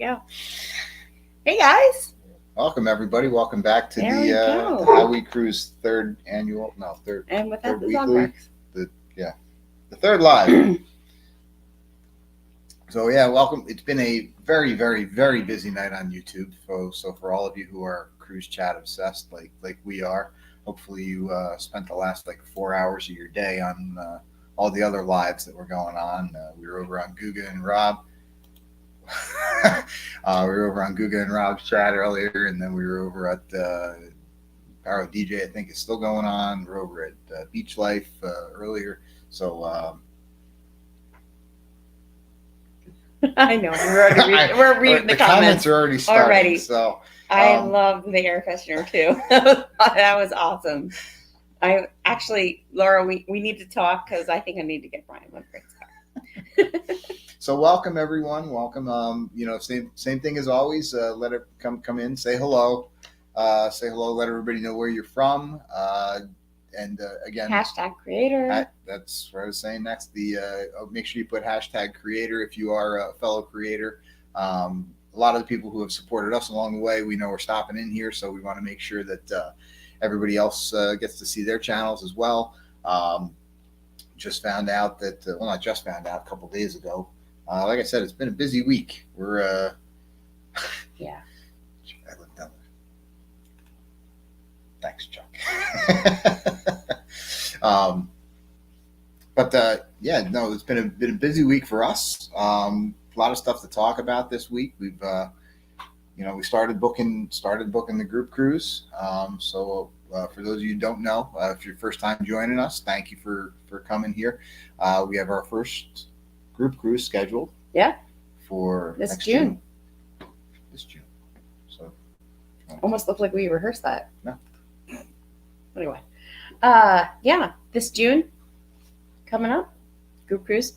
go. Hey guys. Welcome everybody. Welcome back to There the How We Cruise third And with that, third the song weekly, works. the third live. So yeah, welcome. It's been a very, very, very busy night on YouTube. So for all of you who are cruise chat obsessed, like we are, hopefully you spent the last 4 hours of your day on all the other lives that were going on. We were over on Guga and Rob. We were over on Guga and Rob's chat earlier, and then we were over at Power DJ. I think is still going on. We're over at Beach Life earlier. So I know. We're reading the comments. are already starting. Already. So I love the air freshener too. That was awesome. I actually, Laura, we need to talk because I think I need to get Brian one for his car. So welcome everyone. Welcome. Same thing as always. Let it come in. Say hello. Say hello. Let everybody know where you're from. And again, hashtag creator. That's what I was saying next. Make sure you put hashtag creator if you are a fellow creator. A lot of the people who have supported us along the way, we know we're stopping in here, so we want to make sure that everybody else gets to see their channels as well. Just found out that, not just found out, a couple days ago. Like I said, it's been a busy week. We're yeah. I looked down. Thanks, Chuck. It's been a busy week for us. A lot of stuff to talk about this week. We've we started booking the group cruise. So for those of you who don't know, if you're first time joining us, thank you for coming here. We have our first group cruise scheduled. Yeah. For this next June. This June. So almost looked like we rehearsed that. No. Anyway. This June coming up. Group cruise.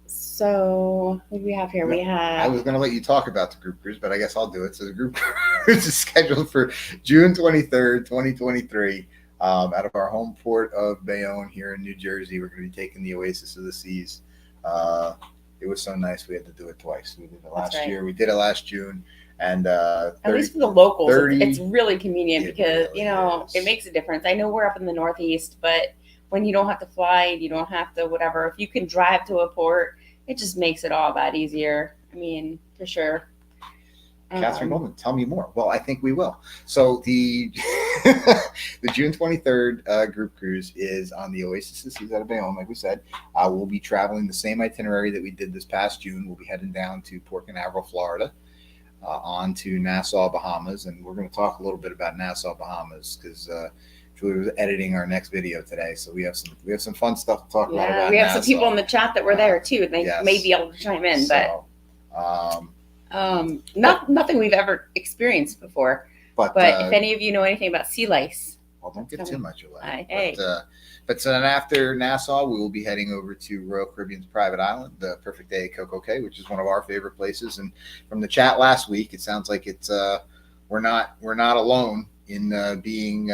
So what do we have here? I was going to let you talk about the group cruise, but I guess I'll do it. So the group cruise is scheduled for June 23rd, 2023, out of our home port of Bayonne here in New Jersey. We're going to be taking the Oasis of the Seas. It was so nice we had to do it twice. We did it last year. We did it last June. And at least for the locals, it's really convenient because it makes a difference. I know we're up in the Northeast, but when you don't have to fly, you don't have to whatever. If you can drive to a port, it just makes it all that easier. I mean, for sure. Catherine Goldman, tell me more. Well, I think we will. So the the June 23rd group cruise is on the Oasis of the Seas out of Bayonne, like we said. We'll be traveling the same itinerary that we did this past June. We'll be heading down to Port Canaveral, Florida, on to Nassau, Bahamas, and we're going to talk a little bit about Nassau, Bahamas, because Julie was editing our next video today, so we have some fun stuff to talk about. We have Nassau. some people in the chat that were there too, and they may be able to chime in, nothing we've ever experienced before. But if any of you know anything about sea lice, well, don't give too much away. Hey. But then after Nassau, we will be heading over to Royal Caribbean's private island, the Perfect Day Coco Cay, which is one of our favorite places. And from the chat last week, it sounds like it's we're not alone in being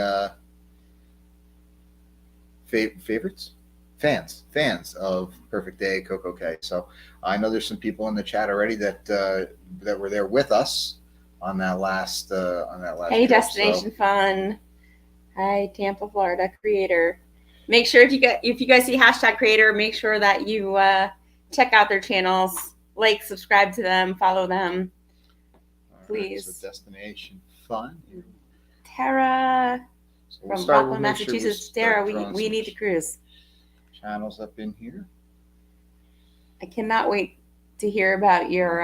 fans of Perfect Day Coco Cay. So I know there's some people in the chat already that were there with us on that last Hey, trip, Destination Fun. Hi, Tampa, Florida creator. Make sure if you guys see hashtag creator, make sure that you check out their channels, subscribe to them, follow them, please. Right, so Destination Fun. Tara from Rockland, Massachusetts. Tara, we need to cruise. Channels up in here. I cannot wait to hear about your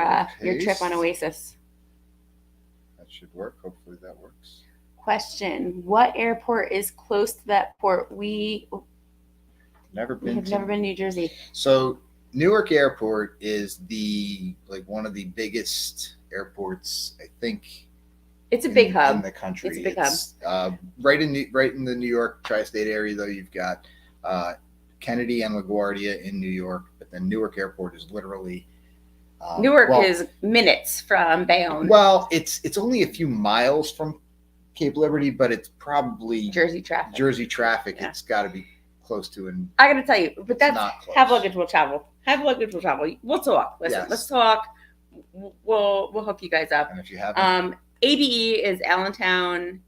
trip on Oasis. That should work. Hopefully that works. Question: what airport is close to that port? We have never been to New Jersey. So Newark Airport is one of the biggest airports, I think. It's a big hub in the country. It's a big hub. Right in the New York tri-state area, though, you've got Kennedy and LaGuardia in New York, but then Newark Airport is literally. Newark is minutes from Bayonne. Well, it's only a few miles from Cape Liberty, but it's probably Jersey traffic. Yeah. It's got to be close to. And I got to tell you, but that's not close. Have luggage will travel. We'll talk. Listen, Let's talk. we'll hook you guys up. And if you haven't, ABE is Allentown,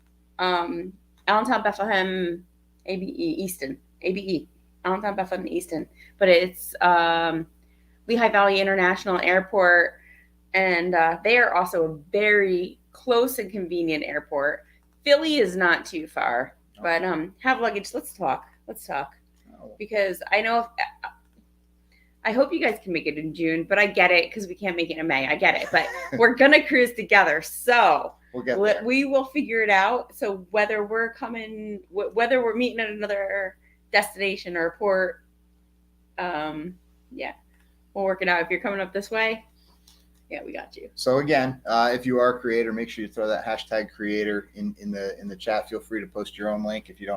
Bethlehem, ABE Easton, ABE Allentown, Bethlehem, Easton. But it's Lehigh Valley International Airport, and they are also a very close and convenient airport. Philly is not too far, but have luggage. Let's talk. Because I know I hope you guys can make it in June, but I get it because we can't make it in May. I get it, but we're gonna cruise together, so we will figure it out. So whether we're meeting at another destination or port, yeah, we'll work it out. If you're coming up this way, yeah, we got you. So again, if you are a creator, make sure you throw that hashtag creator in the chat. Feel free to post your own link. If you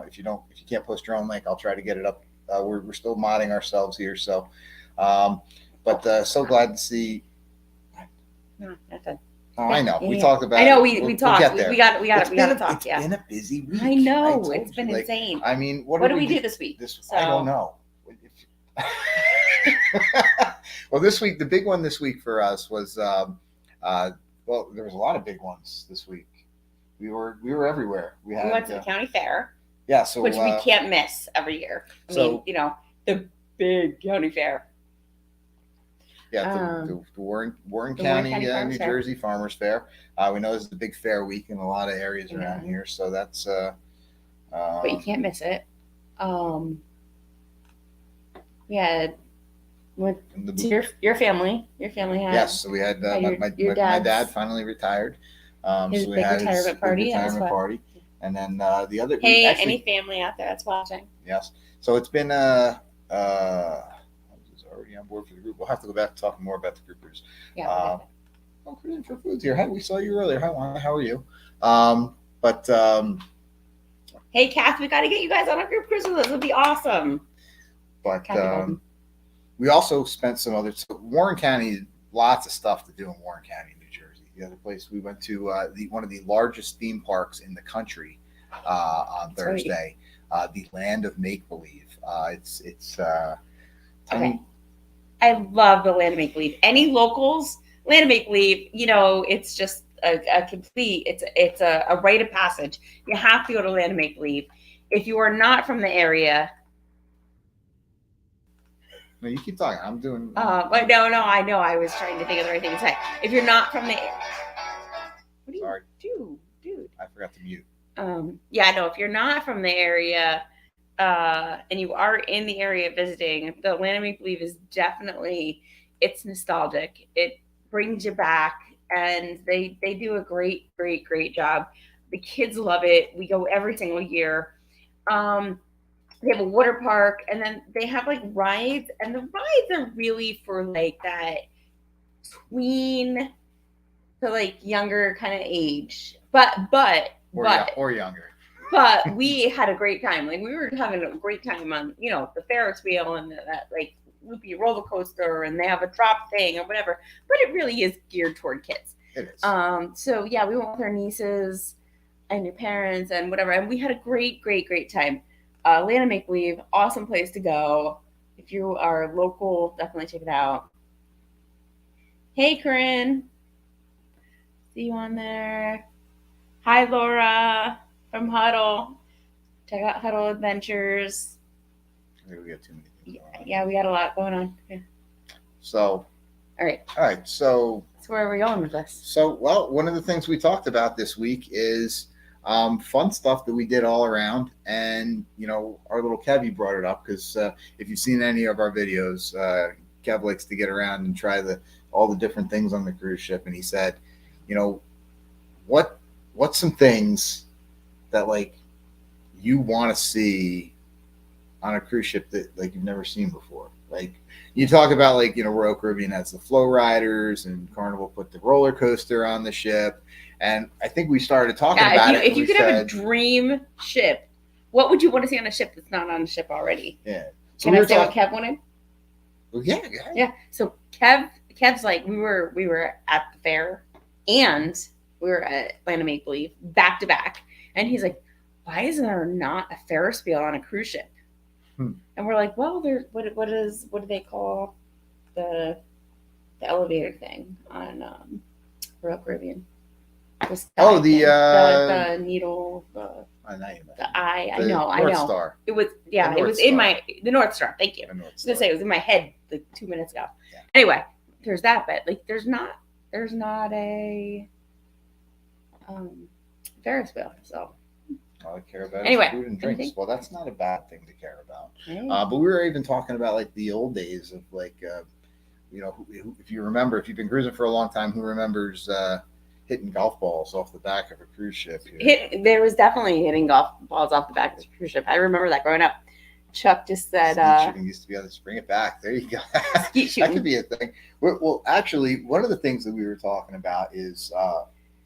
can't post your own link, I'll try to get it up. We're still modding ourselves here, so. But so glad to see. No, nothing. Oh, I know. We talked about. I know we talked. We got to talk. It's been a busy week. I know. It's been insane. I mean, what do we do this week? I don't know. Well, this week, the big one this week for us was, well, there was a lot of big ones this week. We were everywhere. We went to the county fair. Yeah, so which we can't miss every year. I mean, the big county fair. Yeah, the Warren County, New Jersey Farmers Fair. We know this is a big fair week in a lot of areas around here, so that's. But you can't miss it. Yeah, with your family had. Yes, so we had my dad finally retired. His so we big had retirement party. Party, and then the other. Hey, any family out there that's watching? Yes, so it's been already on board for the group. We'll have to go back and talk more about the group cruise. Yeah. Cruising for Foods here. We saw you earlier. Hi, Juan. How are you? Hey, Kath, we got to get you guys on a group cruise with us. It'll be awesome. But we also spent some other. So Warren County, lots of stuff to do in Warren County, New Jersey. The other place we went to, one of the largest theme parks in the country on Thursday, the Land of Make Believe. It's okay. I love the Land of Make Believe. Any locals, Land of Make Believe, it's just a complete, it's a rite of passage. You have to go to Land of Make Believe. If you are not from the area. No, you keep talking. I'm doing. No, I know. I was trying to think of the right thing to say. If you're not from the. What do you do, dude? I forgot to mute. Yeah, no. If you're not from the area, and you are in the area visiting, the Land of Make Believe is definitely. It's nostalgic. It brings you back, and they do a great job. The kids love it. We go every single year. They have a water park, and then they have like rides, and the rides are really for like that tween to like younger kind of age, but or younger. But we had a great time. Like we were having a great time on the Ferris wheel and that like loopy roller coaster, and they have a drop thing or whatever. But it really is geared toward kids. It is. So yeah, we went with our nieces and your parents and whatever, and we had a great time. Land of Make Believe, awesome place to go. If you are local, definitely check it out. Hey, Corinne. See you on there. Hi, Laura from Huddle. Check out Huddle Adventures. I think we got too many things going on. Yeah, we got a lot going on. Yeah. So. All right. So where are we going with this? So, well, one of the things we talked about this week is fun stuff that we did all around, and our little Kevy brought it up because if you've seen any of our videos, Kev likes to get around and try all the different things on the cruise ship, and he said, what's some things that like you want to see on a cruise ship that like you've never seen before? Like you talk about like Royal Caribbean has the flow riders, and Carnival put the roller coaster on the ship. And I think we started talking about it. If you could have a dream ship, what would you want to see on a ship that's not on a ship already? Yeah. So Can I say what Kev wanted? Well, yeah. Yeah. So Kev's like, we were at the fair and we were at Land of Make Believe back to back. And he's like, why is there not a Ferris wheel on a cruise ship? And we're like, well, what do they call the the elevator thing on Royal Caribbean. The needle, I know the eye. the I know. North Star. It was it was in the North Star. Thank you. I was gonna say it was in my head like 2 minutes ago. Yeah. Anyway, there's that, but like there's not a Ferris wheel. So all I care about anyway, is food and drinks. anything? Well, that's not a bad thing to care about. Hey. But we were even talking about like the old days of like, if you remember, if you've been cruising for a long time, who remembers hitting golf balls off the back of a cruise ship? There was definitely hitting golf balls off the back of the cruise ship. I remember that growing up. Chuck just said skeet shooting used to be able to bring it back. There you go. Skeet shooting. That could be a thing. Well, actually, one of the things that we were talking about is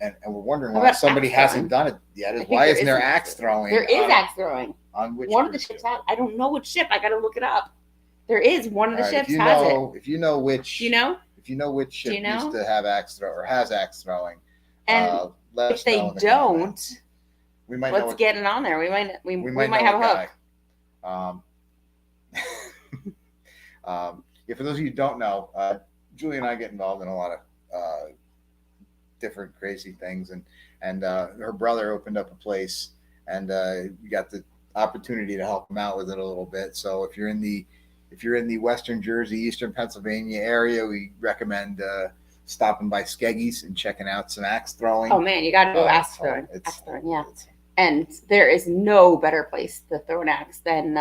and we're wondering why somebody hasn't done it yet. Is why isn't there axe throwing? There is axe throwing. On which one of the ships has. I don't know which ship. I got to look it up. There is one of the ships has it. If you know which, you know, if you know which ship used to have axe throw or has axe throwing, and if they don't, we might. Let's get it on there. We might have a hook. Yeah, for those of you who don't know, Julie and I get involved in a lot of different crazy things, and her brother opened up a place, and we got the opportunity to help him out with it a little bit. So if you're in the Western Jersey, Eastern Pennsylvania area, we recommend stopping by Skeggy's and checking out some axe throwing. Oh man, you got to go axe throwing. Axe throwing, yeah. And there is no better place to throw an axe than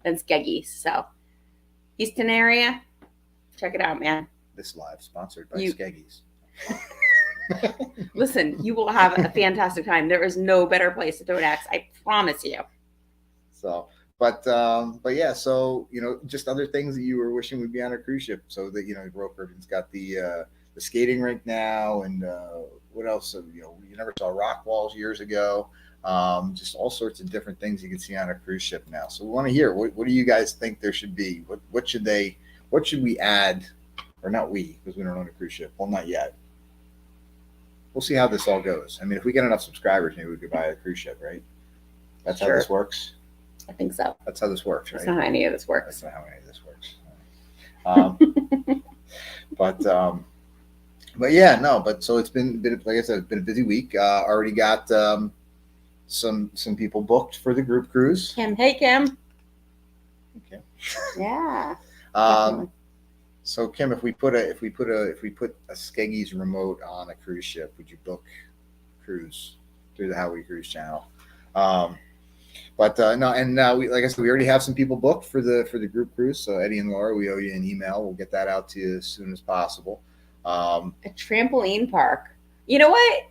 Skeggy's. So Houston area, check it out, man. This live sponsored by Skeggy's. Listen, you will have a fantastic time. There is no better place to throw an axe. I promise you. So, but yeah. So just other things that you were wishing would be on a cruise ship. So that Royal Caribbean's got the skating rink now, and what else? You never saw rock walls years ago. Just all sorts of different things you can see on a cruise ship now. So we want to hear what do you guys think there should be? What should we add? Or not we, because we don't own a cruise ship. Well, not yet. We'll see how this all goes. I mean, if we get enough subscribers, maybe we could buy a cruise ship, right? That's how this works? I think so. That's how this works, right? That's not how any of this works. That's not how any of this works. But yeah, no. But so it's been like I said, it's been a busy week. Already got some people booked for the group cruise. Kim, hey Kim. Okay. Yeah. So Kim, if we put a Skeggy's remote on a cruise ship, would you book cruise through the How We Cruise channel? No, and we, like I said, we already have some people booked for the group cruise. So Eddie and Laura, we owe you an email. We'll get that out to you as soon as possible. A trampoline park. You know what?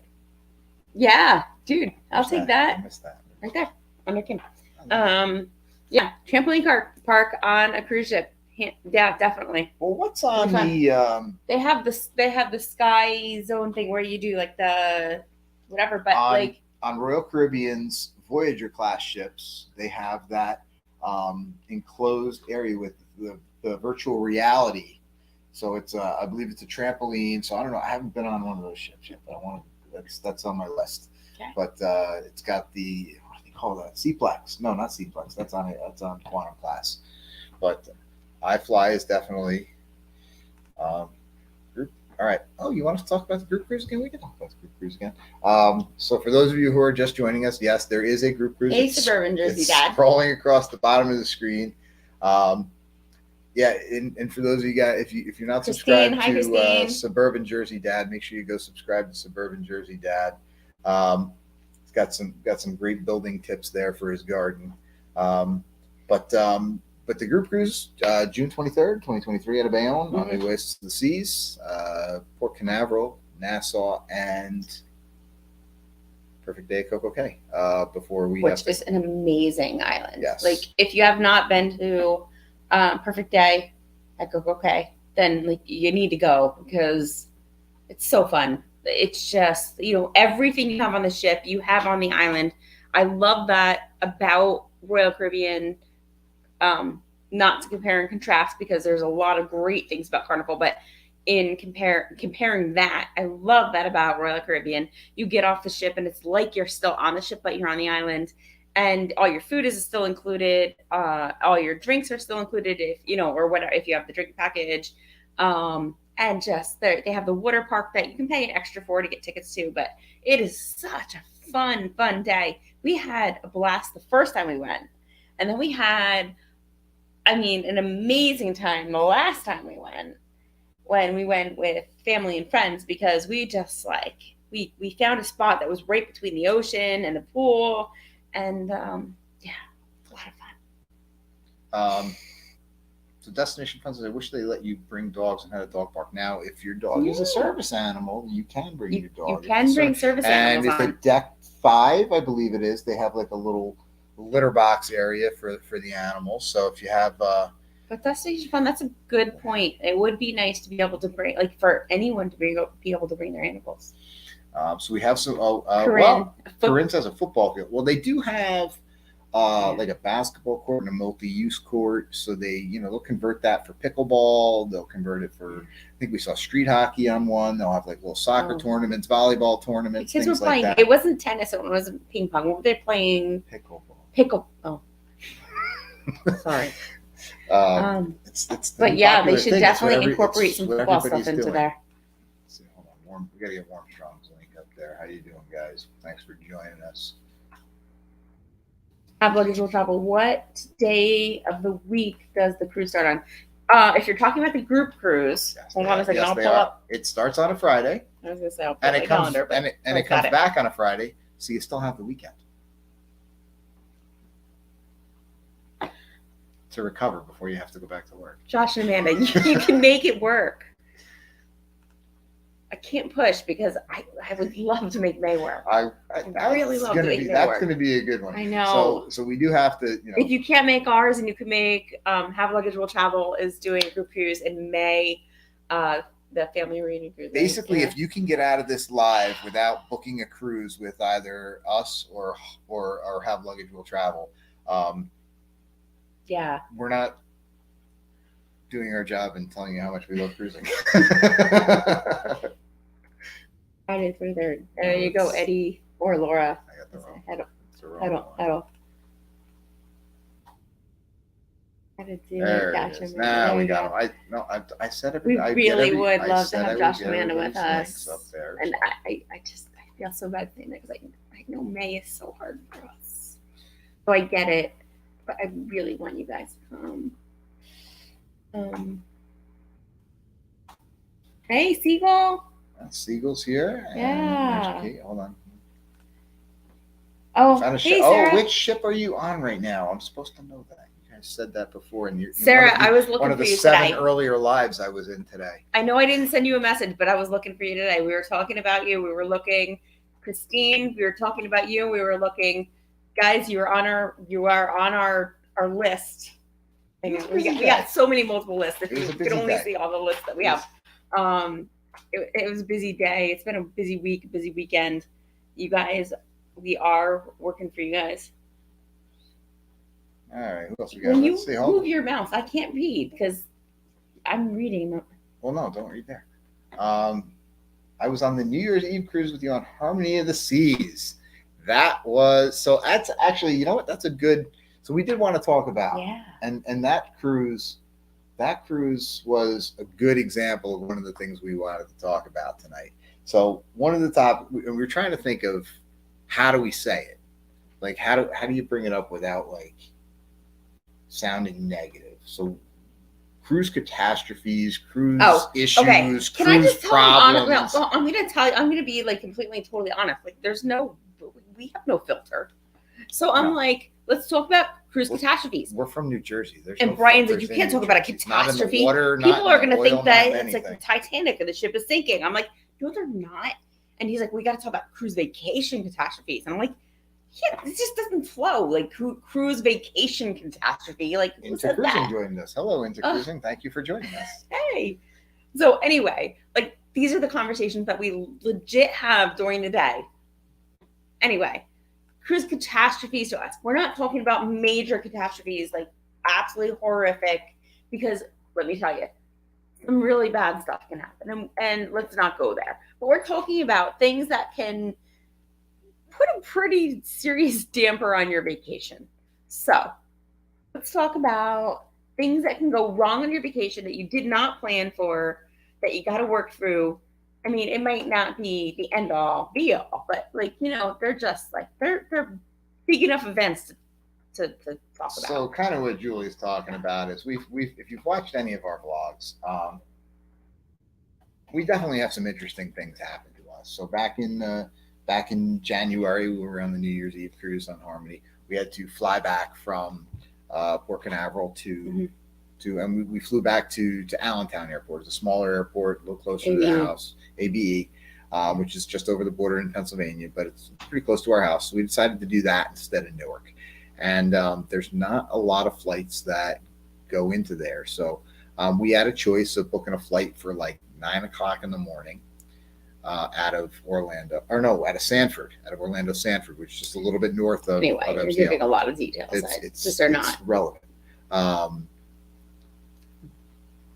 Yeah, dude, I'll take that. I missed that. Right there under Kim. Yeah, trampoline park on a cruise ship. Yeah, definitely. Well, what's on the? They have the Sky Zone thing where you do like the whatever, but on Royal Caribbean's Voyager class ships, they have that enclosed area with the virtual reality. So it's I believe it's a trampoline. So I don't know. I haven't been on one of those ships yet, but I want to. That's on my list. Okay. But it's got the what do they call that? Seaplex? No, not Seaplex. That's on Quantum class. But iFly is definitely group. All right. Oh, you want us to talk about the group cruise again? We can talk about the group cruise again. So for those of you who are just joining us, yes, there is a group cruise. Hey, Suburban Jersey Dad. Scrolling across the bottom of the screen. Yeah, and for those of you guys, if you're not subscribed to Suburban Jersey Dad, make sure you go subscribe to Suburban Jersey Dad. He's got some great building tips there for his garden. But the group cruise, June 23rd, 2023 out of Bayonne on the Oasis of the Seas, Port Canaveral, Nassau, and Perfect Day at Coco Cay. Which is an amazing island. Yes. Like if you have not been to Perfect Day at Coco Cay, then like you need to go because it's so fun. It's just everything you have on the ship, you have on the island. I love that about Royal Caribbean. Not to compare and contrast because there's a lot of great things about Carnival, but in comparing that, I love that about Royal Caribbean. You get off the ship and it's like you're still on the ship, but you're on the island, and all your food is still included. All your drinks are still included if or whatever if you have the drink package. and just they have the water park that you can pay an extra for to get tickets to, but it is such a fun day. We had a blast the first time we went, and then we had, I mean, an amazing time the last time we went, when we went with family and friends, because we just like we found a spot that was right between the ocean and the pool, and yeah, a lot of fun. So Destination Fun says, I wish they let you bring dogs and had a dog park. Now, if your dog is a service animal, you can bring your dog. You can bring service animals on. And if deck 5, I believe it is, they have like a little litter box area for the animals. So if you have but Destination Fun, that's a good point. It would be nice to be able to bring, like, for anyone to be able to bring their animals. So we have some. Corinne has a football field. Well, they do have like a basketball court and a multi-use court. So they'll convert that for pickleball. They'll convert it for, I think we saw street hockey on one. They'll have like little soccer tournaments, volleyball tournaments. Kids were things playing. Like that. It wasn't tennis. It wasn't ping pong. What were they playing? Pickleball. Oh, sorry. It's but yeah, they should definitely incorporate some football stuff into there. Let's see, hold on. We got to get Armstrong's link up there. How you doing, guys? Thanks for joining us. Have luggage will travel. What day of the week does the cruise start on? If you're talking about the group cruise, hold on a second. I'll pull up. It starts on a Friday. I was gonna say I'll pull the calendar, and it comes back on a Friday, so you still have the weekend to recover before you have to go back to work. Josh and Amanda, you can make it work. I can't push because I would love to make May work. I really love to make May work. That's going to be a good one. I know. So we do have to, If you can't make ours, and you can make Have Luggage Will Travel is doing a group cruise in May, the family reunion cruise. Basically, if you can get out of this live without booking a cruise with either us or Have Luggage Will Travel, yeah, we're not doing our job and telling you how much we love cruising. Friday the 23rd. There you go, Eddie or Laura. I got the wrong. Heddle. There it is. Now we got him. I said it. We really would love to have Josh and Amanda with us. Up there, and I feel so bad saying that, because I know May is so hard for us. So I get it, but I really want you guys to come. Hey, Seagull. Seagull's here. Yeah. Hold on. Oh, hey, Sarah. Which ship are you on right now? I'm supposed to know that. You guys said that before, and you're Sarah. I was looking for you today. One of the 7 earlier lives I was in today. I know I didn't send you a message, but I was looking for you today. We were talking about you. We were looking, Christine. We were talking about you. We were looking, guys. You are on our list. We got so many multiple lists. If you could only see all the lists that we have. It was a busy day. It's been a busy week, busy weekend. You guys, we are working for you guys. All right, who else we got? When you move your mouse, I can't read because I'm reading. Well, no, don't read there. I was on the New Year's Eve cruise with you on Harmony of the Seas. That's actually, you know what? That's a good. So we did want to talk about, and that cruise was a good example of one of the things we wanted to talk about tonight. So one of the top, we were trying to think of how do we say it, like how do you bring it up without like sounding negative. So cruise catastrophes, cruise issues, cruise problems. I'm going to tell you, I'm going to be like completely, totally honest. Like we have no filter. So I'm like, let's talk about cruise catastrophes. We're from New Jersey. And Brian's like, you can't talk about a catastrophe. People are going to think that it's like the Titanic and the ship is sinking. I'm like, no, they're not. And he's like, we got to talk about cruise vacation catastrophes. And I'm like, yeah, this just doesn't flow. Like cruise vacation catastrophe. Like Into Cruising joined us. Hello, Into Cruising. Thank you for joining us. Hey. So anyway, like these are the conversations that we legit have during the day. Anyway, cruise catastrophes to us. We're not talking about major catastrophes, like absolutely horrific, because let me tell you, some really bad stuff can happen. And let's not go there. But we're talking about things that can put a pretty serious damper on your vacation. So let's talk about things that can go wrong on your vacation that you did not plan for, that you got to work through. I mean, it might not be the end all be all, but like, they're just like, they're big enough events to talk about. So kind of what Julie's talking about is we've if you've watched any of our vlogs, we definitely have some interesting things happen to us. So back in January, we were on the New Year's Eve cruise on Harmony. We had to fly back from Port Canaveral and we flew back to Allentown Airport. It's a smaller airport, a little closer to the house, ABE, which is just over the border in Pennsylvania, but it's pretty close to our house. So we decided to do that instead of Newark. And there's not a lot of flights that go into there. So we had a choice of booking a flight for like 9 o'clock in the morning out of Sanford, out of Orlando, Sanford, which is just a little bit north of. Anyway, you're MCL. giving a lot of details. It's not relevant.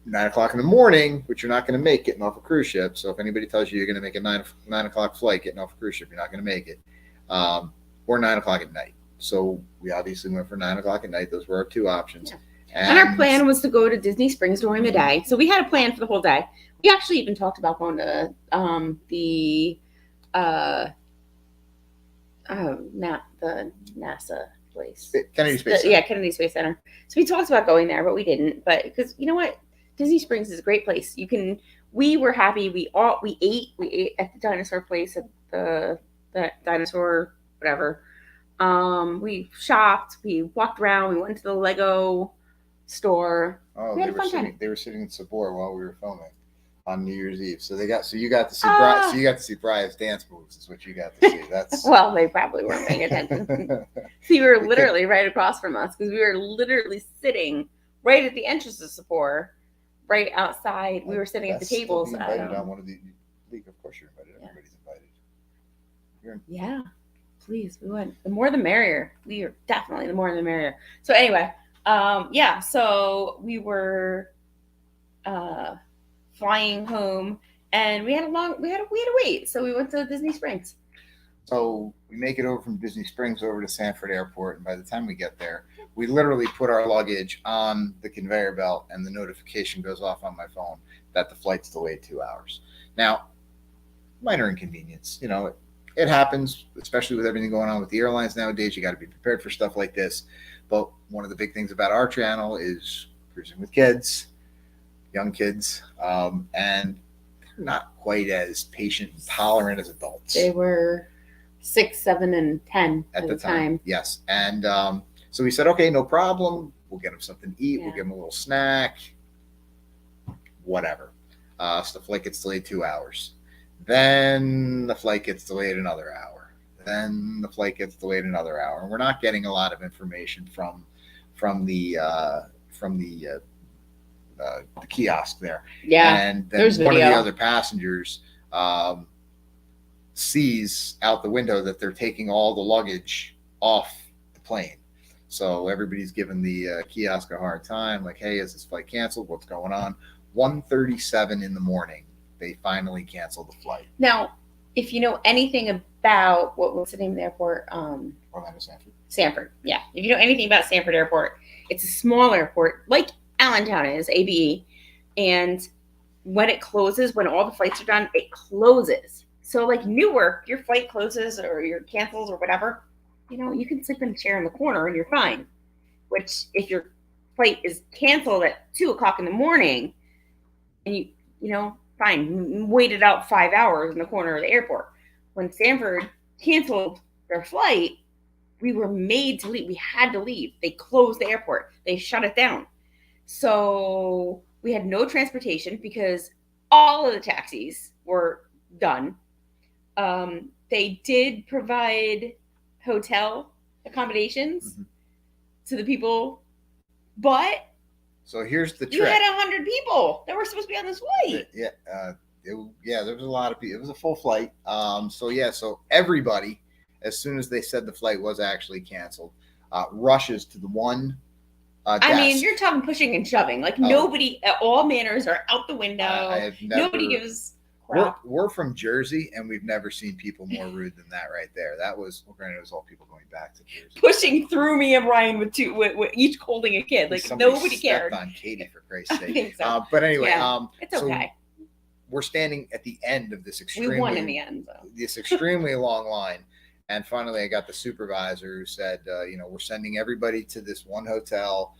9 o'clock in the morning, which you're not going to make getting off a cruise ship. So if anybody tells you you're going to make a 9 o'clock flight getting off a cruise ship, you're not going to make it. Or 9 o'clock at night. So we obviously went for 9 o'clock at night. Those were our two options. Yeah. And our plan was to go to Disney Springs during the day. So we had a plan for the whole day. We actually even talked about going to the not the NASA place. Kennedy Space Center. Yeah, Kennedy Space Center. So we talked about going there, but we didn't. But because you know what? Disney Springs is a great place. We were happy. We ate at the dinosaur place at the dinosaur, whatever. We shopped, we walked around, we went to the Lego store. Oh, we had a fun time. They were sitting in Sabor while we were filming on New Year's Eve. So you got to see Brian's dance moves is what you got to see. That's well, they probably weren't paying attention. So you were literally right across from us because we were literally sitting right at the entrance of Sabor, right outside. We were sitting at the tables. Still be invited on one of the league. Of course, you're invited. Yeah. Everybody's invited. Yeah. Please, we went. The more the merrier. We are definitely the more the merrier. So anyway, so we were flying home and we had to wait. So we went to Disney Springs. So we make it over from Disney Springs over to Sanford Airport, and by the time we get there, we literally put our luggage on the conveyor belt and the notification goes off on my phone that the flight's delayed 2 hours. Now, minor inconvenience, it happens, especially with everything going on with the airlines nowadays. You got to be prepared for stuff like this. But one of the big things about our channel is cruising with kids, young kids, and they're not quite as patient and tolerant as adults. They were 6, 7, and 10 at the time. Yes. And so we said, okay, no problem. We'll get them something to eat. Yeah. We'll give them a little snack, whatever. So the flight gets delayed 2 hours. Then the flight gets delayed another hour. Then the flight gets delayed another hour. And we're not getting a lot of information from the kiosk there. Yeah. And then one of the other passengers sees out the window that they're taking all the luggage off the plane. So everybody's giving the kiosk a hard time. Like, hey, is this flight canceled? What's going on? 1:37 in the morning. They finally canceled the flight. Now, if you know anything about what's the name of the airport? Orlando Sanford. Sanford, yeah. If you know anything about Sanford Airport, it's a small airport, like Allentown is, ABE. And when it closes, when all the flights are done, it closes. So like Newark, your flight closes or your cancels or whatever, you can sleep in a chair in the corner and you're fine. Which if your flight is canceled at 2 o'clock in the morning and fine, waited out 5 hours in the corner of the airport. When Sanford canceled their flight, we were made to leave. We had to leave. They closed the airport. They shut it down. So we had no transportation because all of the taxis were done. They did provide hotel accommodations to the people, but so here's the trick. You had 100 people that were supposed to be on this flight. Yeah, there was a lot of people. It was a full flight. So everybody, as soon as they said the flight was actually canceled, rushes to the one desk. I mean, you're talking pushing and shoving. Like nobody, all manners are out the window. Nobody gives crap. We're from Jersey, and we've never seen people more rude than that right there. That was, granted, it was all people going back to Jersey. Pushing through me and Ryan with each holding a kid. Like nobody cared. On Katie, for Christ's sake. I think so. But anyway, it's okay. we're standing at the end of this extremely, we won in the end, though. This extremely long line. And finally, I got the supervisor who said, we're sending everybody to this one hotel.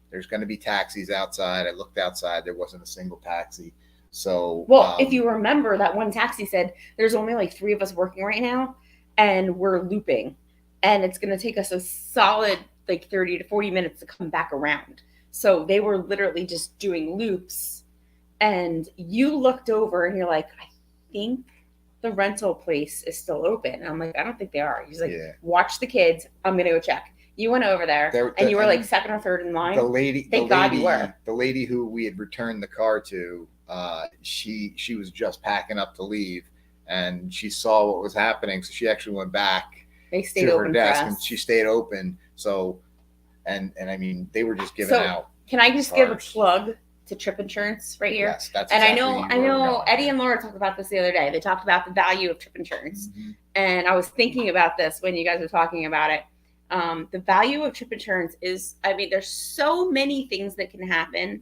There's going to be taxis outside. I looked outside. There wasn't a single taxi. So, well, if you remember, that one taxi said there's only like 3 of us working right now, and we're looping, and it's going to take us a solid like 30 to 40 minutes to come back around. So they were literally just doing loops, and you looked over and you're like, I think the rental place is still open. And I'm like, I don't think they are. He's like, watch the kids. I'm going to go check. You went over there, and you were like second or third in line. Thank God you were. The lady who we had returned the car to, she was just packing up to leave, and she saw what was happening. So she actually went back to her desk, and she stayed open. So, and I mean, they were just giving out. Can I just give a plug to Trip Insurance right here? Yes, that's and exactly I know Eddie and Laura talked about this the other day. They talked about the value of Trip Insurance. Mm-hmm. And I was thinking about this when you guys were talking about it. The value of Trip Insurance is, I mean, there's so many things that can happen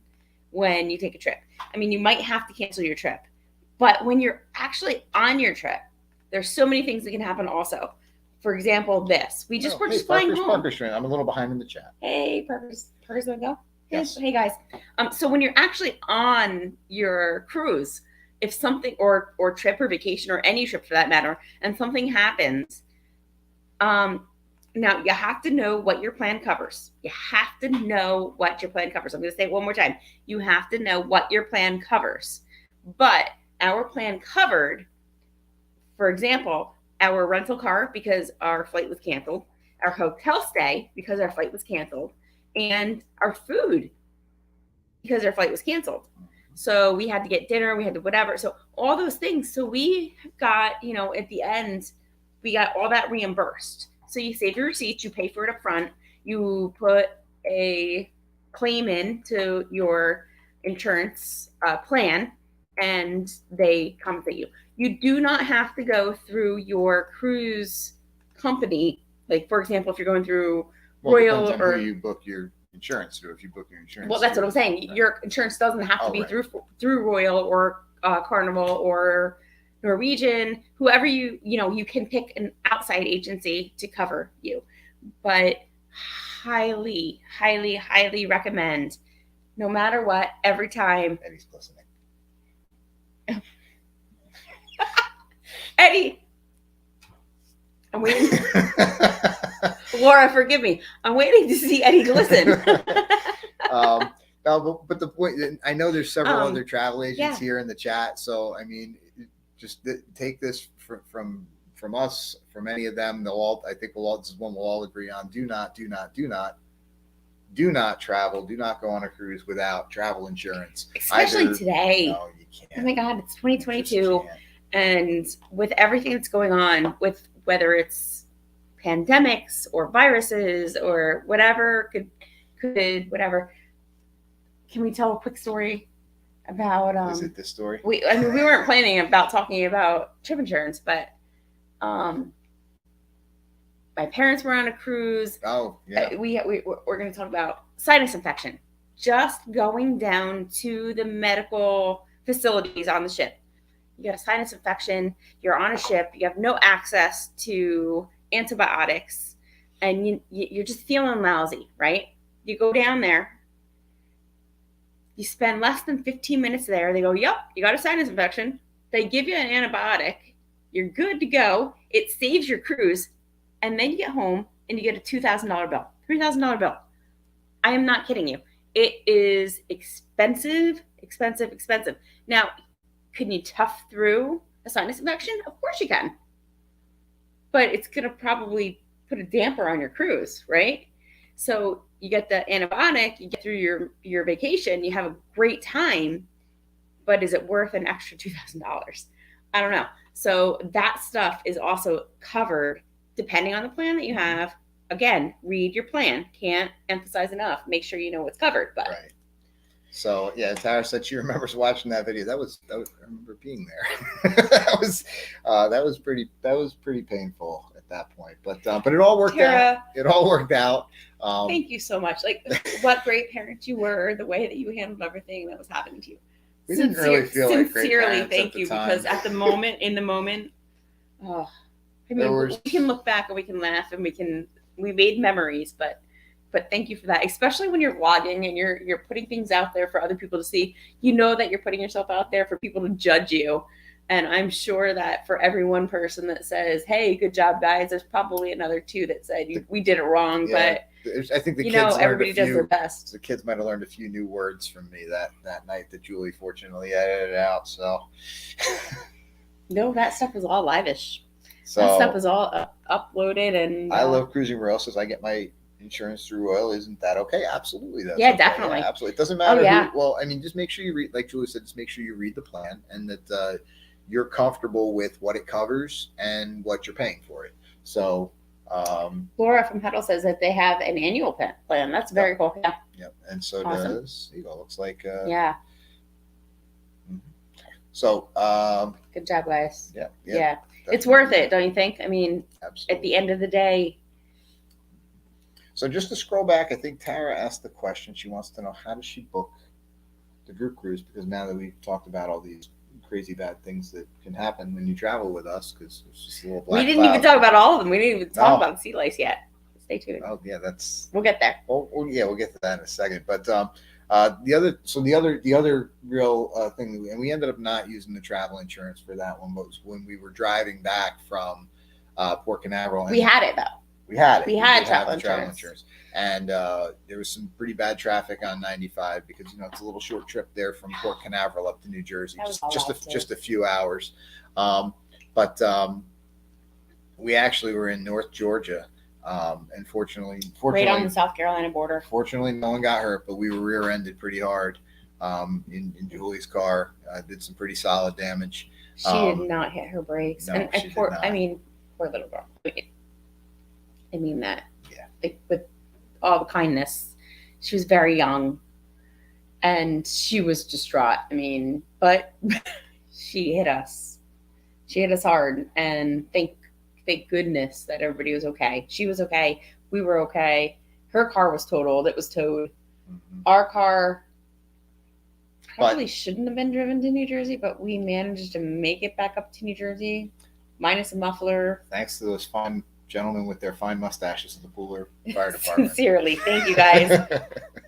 when you take a trip. I mean, you might have to cancel your trip, but when you're actually on your trip, there's so many things that can happen also. For example, we just were just flying home. Parker's train. I'm a little behind in the chat. Hey, Parker's gonna go. Yes. Hey guys. So when you're actually on your cruise, if something or trip or vacation or any trip for that matter, and something happens, now you have to know what your plan covers. You have to know what your plan covers. I'm going to say it one more time. You have to know what your plan covers. But our plan covered, for example, our rental car because our flight was canceled, our hotel stay because our flight was canceled, and our food because our flight was canceled. So we had to get dinner, we had to whatever. So all those things. So we got, at the end, we got all that reimbursed. So you save your receipts, you pay for it up front, you put a claim in to your insurance plan, and they compensate you. You do not have to go through your cruise company. Like, for example, if you're going through Royal or who you book your insurance through. If you book your insurance, well, that's what I'm saying. Your insurance doesn't have to be through Royal or Carnival or Norwegian. Whoever you can pick an outside agency to cover you, but highly, highly, highly recommend. No matter what, every time. Eddie's listening. Eddie, I'm waiting. Laura, forgive me. I'm waiting to see Eddie listen. No, but the point, I know there's several other travel agents here in the chat. So, I mean, just take this from us, from any of them. I think this is one we'll all agree on. Do not travel. Do not go on a cruise without travel insurance. Especially today. No, you can't. Oh my God, it's 2022. And with everything that's going on, with whether it's pandemics or viruses or whatever, could whatever. Can we tell a quick story about? Is it this story? We weren't planning about talking about trip insurance, but my parents were on a cruise. Oh, yeah. We're going to talk about sinus infection. Just going down to the medical facilities on the ship. You got a sinus infection. You're on a ship. You have no access to antibiotics, and you're just feeling lousy, right? You go down there. You spend less than 15 minutes there. They go, yep, you got a sinus infection. They give you an antibiotic. You're good to go. It saves your cruise. And then you get home and you get a $2,000 bill, $3,000 bill. I am not kidding you. It is expensive. Now, can you tough through a sinus infection? Of course you can. But it's going to probably put a damper on your cruise, right? So you get the antibiotic, you get through your vacation, you have a great time, but is it worth an extra $2,000? I don't know. So that stuff is also covered depending on the plan that you have. Again, read your plan. Can't emphasize enough. Make sure you know what's covered. But right. So yeah, Tara said she remembers watching that video. That was I remember being there. that was pretty painful at that point. But it all worked out. It all worked out. Thank you so much. Like, what great parents you were. The way that you handled everything that was happening to you. We didn't really feel like great sincerely parents thank at the you time. because in the moment, oh, I mean, we can look back and we can laugh and we made memories, but thank you for that. Especially when you're vlogging and you're putting things out there for other people to see. You know that you're putting yourself out there for people to judge you. And I'm sure that for every one person that says, "Hey, good job, guys," there's probably another two that said we did it wrong. Yeah, but I think the kids everybody does their best. The kids might have learned a few new words from me that night that Julie fortunately edited out. So no, that stuff was all live-ish. So that stuff is all uploaded, and I love cruising. Royal says I get my insurance through Royal. Isn't that okay? Absolutely, that's yeah, okay. definitely. Yeah, absolutely. It doesn't matter who. Well, I mean, just make sure you read, like Julie said, just make sure you read the plan and that you're comfortable with what it covers and what you're paying for it. So Laura from Huddle says that they have an annual plan. That's very cool. Yeah. Yep. And so does Eagle. Looks like yeah. So good job, guys. Yeah. It's worth it, don't you think? I mean, absolutely. At the end of the day. So just to scroll back, I think Tara asked the question. She wants to know, how does she book the group cruise? Because now that we've talked about all these crazy bad things that can happen when you travel with us, because it's just a little black. We didn't even talk about all of them. We didn't even talk about sea lice yet. Stay tuned. Oh yeah, we'll get there. Yeah, we'll get to that in a second. But the other real thing, and we ended up not using the travel insurance for that one, was when we were driving back from Port Canaveral. We had it though. We had it. We had travel insurance. And there was some pretty bad traffic on 95 because it's a little short trip there from Port Canaveral up to New Jersey, just a few hours. But we actually were in North Georgia, and fortunately, right on the South Carolina border. Fortunately, no one got hurt, but we were rear-ended pretty hard in Julie's car. Did some pretty solid damage. She did not hit her brakes, no, she did not. I mean, poor little girl. I mean that. Yeah. Like, with all the kindness, she was very young, and she was distraught. I mean, but she hit us. She hit us hard, and thank goodness that everybody was okay. She was okay. We were okay. Her car was totaled. It was towed. Mm-hmm. Our car probably shouldn't have been driven to New Jersey, but we managed to make it back up to New Jersey, minus a muffler. Thanks to those fine gentlemen with their fine mustaches at the Pooler Fire Department. Sincerely, thank you guys.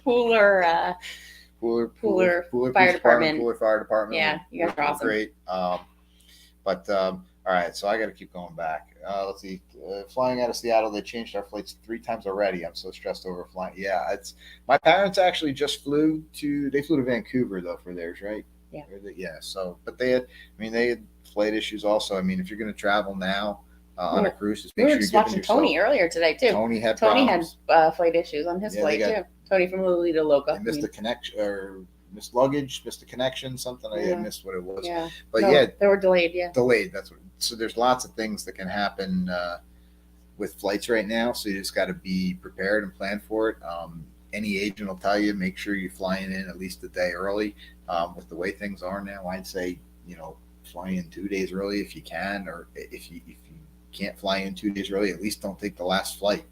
Pooler Fire Department. Pooler Fire Department. Yeah, you guys are awesome. Great. All right, so I got to keep going back. Let's see. Flying out of Seattle, they changed our flights 3 times already. I'm so stressed over flying. Yeah, my parents actually just flew to Vancouver though for theirs, right? Yeah. Yeah. So, but they had flight issues also. I mean, if you're going to travel now on a cruise, just make sure you're watching Tony earlier today too. Tony had flight issues on his flight too. Tony from Lolita Loca. They missed the connection or missed luggage, missed the connection, something. I missed what it was. Yeah. But they were delayed. Yeah. Delayed. That's what. So there's lots of things that can happen with flights right now. So you just got to be prepared and plan for it. Any agent will tell you, make sure you're flying in at least a day early. With the way things are now, I'd say, fly in 2 days early if you can, or if you can't fly in 2 days early, at least don't take the last flight.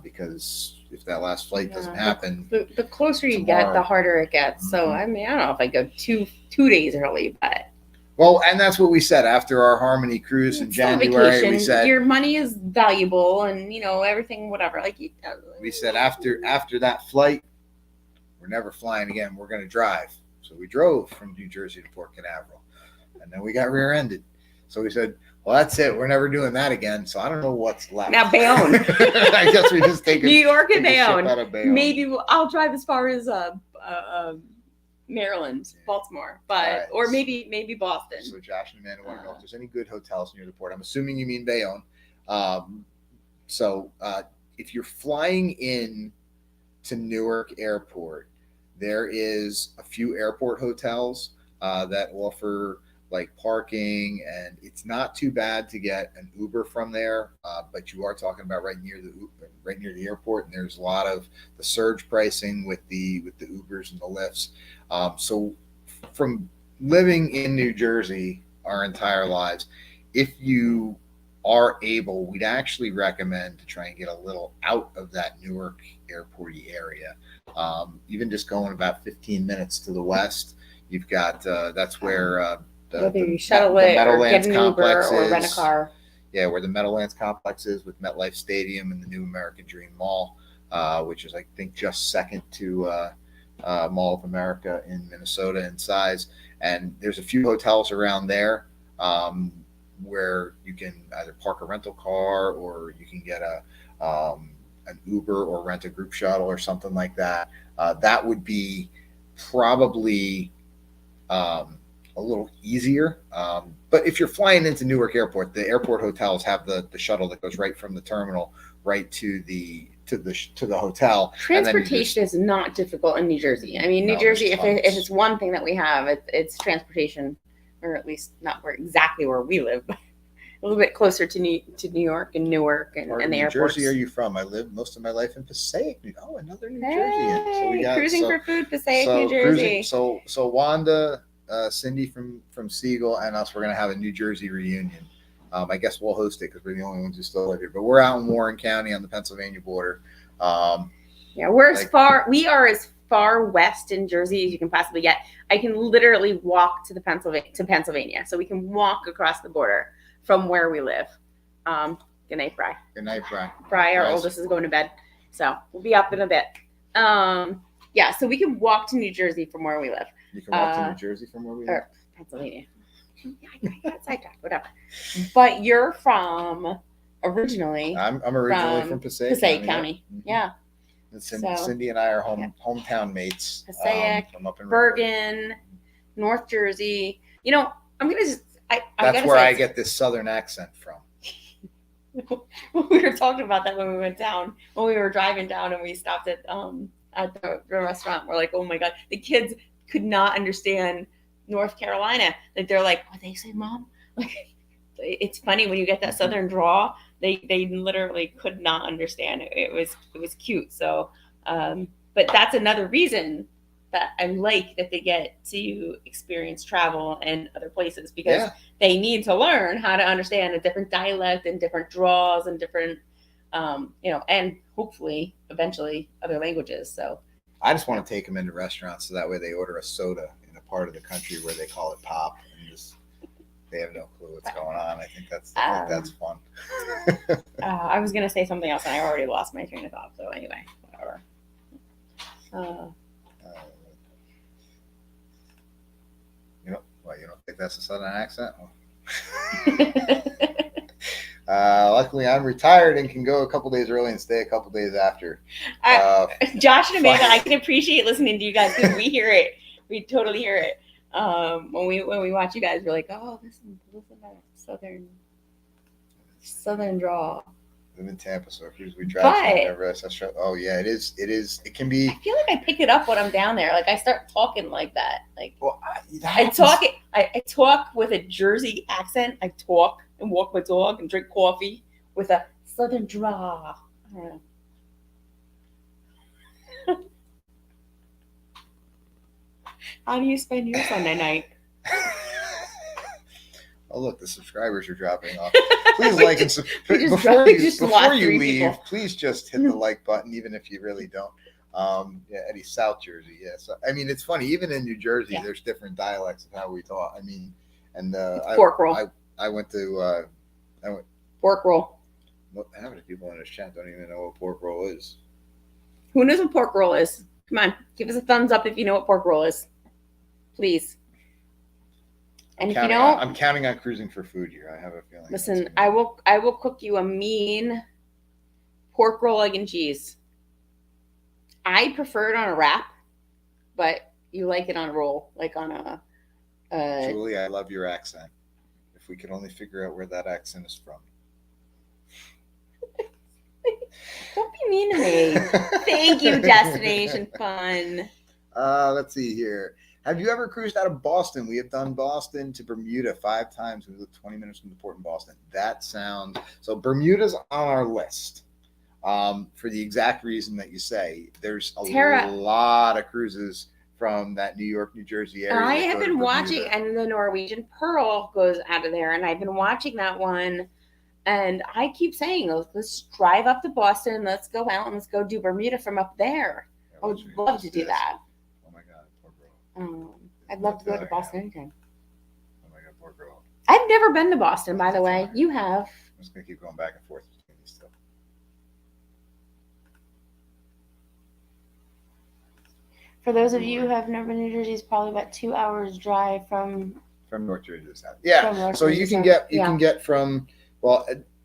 Because if that last flight doesn't happen, the closer you get, the harder it gets. Mm-hmm. So I mean, I don't know if I go two days early, but and that's what we said after our Harmony cruise in January. We said your money is valuable, and everything, whatever. Like we said, after that flight, we're never flying again. We're going to drive. So we drove from New Jersey to Port Canaveral, and then we got rear-ended. So we said, well, that's it. We're never doing that again. So I don't know what's left. Now Bayonne. I guess we just take New York and Bayonne. Maybe I'll drive as far as Maryland, Baltimore, but or maybe Boston. So Josh and Amanda want to know if there's any good hotels near the port. I'm assuming you mean Bayonne. So if you're flying in to Newark Airport, there is a few airport hotels that offer like parking, and it's not too bad to get an Uber from there. But you are talking about right near the airport, and there's a lot of the surge pricing with the Ubers and the Lyfts. So from living in New Jersey our entire lives, if you are able, we'd actually recommend to try and get a little out of that Newark airport-y area. Even just going about 15 minutes to the west, You've got that's where whether you shuttle it or get an Uber or rent a car. Yeah, where the Meadowlands complex is with MetLife Stadium and the new American Dream Mall, which is I think just second to Mall of America in Minnesota in size. And there's a few hotels around there where you can either park a rental car or you can get an Uber or rent a group shuttle or something like that. That would be probably a little easier. But if you're flying into Newark Airport, the airport hotels have the shuttle that goes right from the terminal right to the hotel. Transportation is not difficult in New Jersey. I mean, New Jersey, if it's one thing that we have, it's transportation, or at least not exactly where we live, but a little bit closer to New York and Newark and the airports. New Jersey are you from? I lived most of my life in Passaic. Oh, another New Jerseyan. So we got cruising for food, Passaic, New Jersey. So Wanda, Cindy from Siegel, and us, we're gonna have a New Jersey reunion. I guess we'll host it because we're the only ones who still live here. But we're out in Warren County on the Pennsylvania border. We are as far west in Jersey as you can possibly get. I can literally walk to Pennsylvania, so we can walk across the border from where we live. Good night, Bri. Good night, Bri. Bri, our oldest, is going to bed, so we'll be up in a bit. So we can walk to New Jersey from where we live. You can walk to New Jersey from where we live? Or Pennsylvania. Yeah, I got sidetracked, whatever. But you're from originally. I'm originally from Passaic County. Yeah. Cindy and I are hometown mates. Passaic, from up in Bergen, North Jersey. You know, I'm gonna just. That's where I get this southern accent from. We were talking about that when we went down, when we were driving down, and we stopped at the restaurant. We're like, oh my god, the kids could not understand North Carolina. Like they're like, what they say, Mom? Like, it's funny when you get that southern drawl. They literally could not understand it. It was cute. So, but that's another reason that I like that they get to experience travel and other places, because they need to learn how to understand a different dialect and different draws and different, and hopefully eventually other languages. So I just want to take them into restaurants so that way they order a soda in a part of the country where they call it pop and just they have no clue what's going on. I think that's fun. I was gonna say something else and I already lost my train of thought. So anyway, whatever. You don't think that's a southern accent? Luckily, I'm retired and can go a couple days early and stay a couple days after. Josh and Amanda, I can appreciate listening to you guys because we hear it. We totally hear it. When we watch you guys, we're like, oh, listen to that southern draw. I'm in Tampa, so if we drive oh yeah, it is. It can be. I feel like I pick it up when I'm down there. Like I start talking like that. Like I talk with a Jersey accent. I talk and walk my dog and drink coffee with a southern draw. I don't know. How do you spend your Sunday night? Oh, look, the subscribers are dropping off. Please like and subscribe. Before you leave, please just hit the like button, even if you really don't. Eddie, South Jersey. Yeah. So, I mean, it's funny. Even in New Jersey, there's different dialects of how we talk. I mean, and pork roll. I went pork roll. How many people in this chat don't even know what pork roll is? Who knows what pork roll is? Come on, give us a thumbs up if you know what pork roll is, please. And if you don't, I'm counting on cruising for food here. I have a feeling. Listen, I will cook you a mean pork roll, egg and cheese. I prefer it on a wrap, but you like it on a roll, like on a. Julie, I love your accent. If we could only figure out where that accent is from. Don't be mean to me. Thank you, Destination Fun. Let's see here. Have you ever cruised out of Boston? We have done Boston to Bermuda 5 times. We live 20 minutes from the port in Boston. So Bermuda's on our list for the exact reason that you say. There's a lot of cruises from that New York, New Jersey area. I have been watching, and the Norwegian Pearl goes out of there, and I've been watching that one. And I keep saying, let's drive up to Boston. Let's go out and let's go do Bermuda from up there. I would love to do that. Oh my God, poor girl. I'd love to go to Boston anytime. Oh my God, poor girl. I've never been to Boston, by the way. You have. I'm just gonna keep going back and forth between these two. For those of you who have never been to New Jersey, it's probably about 2 hours drive from North Jersey to South. Yeah. So you can get from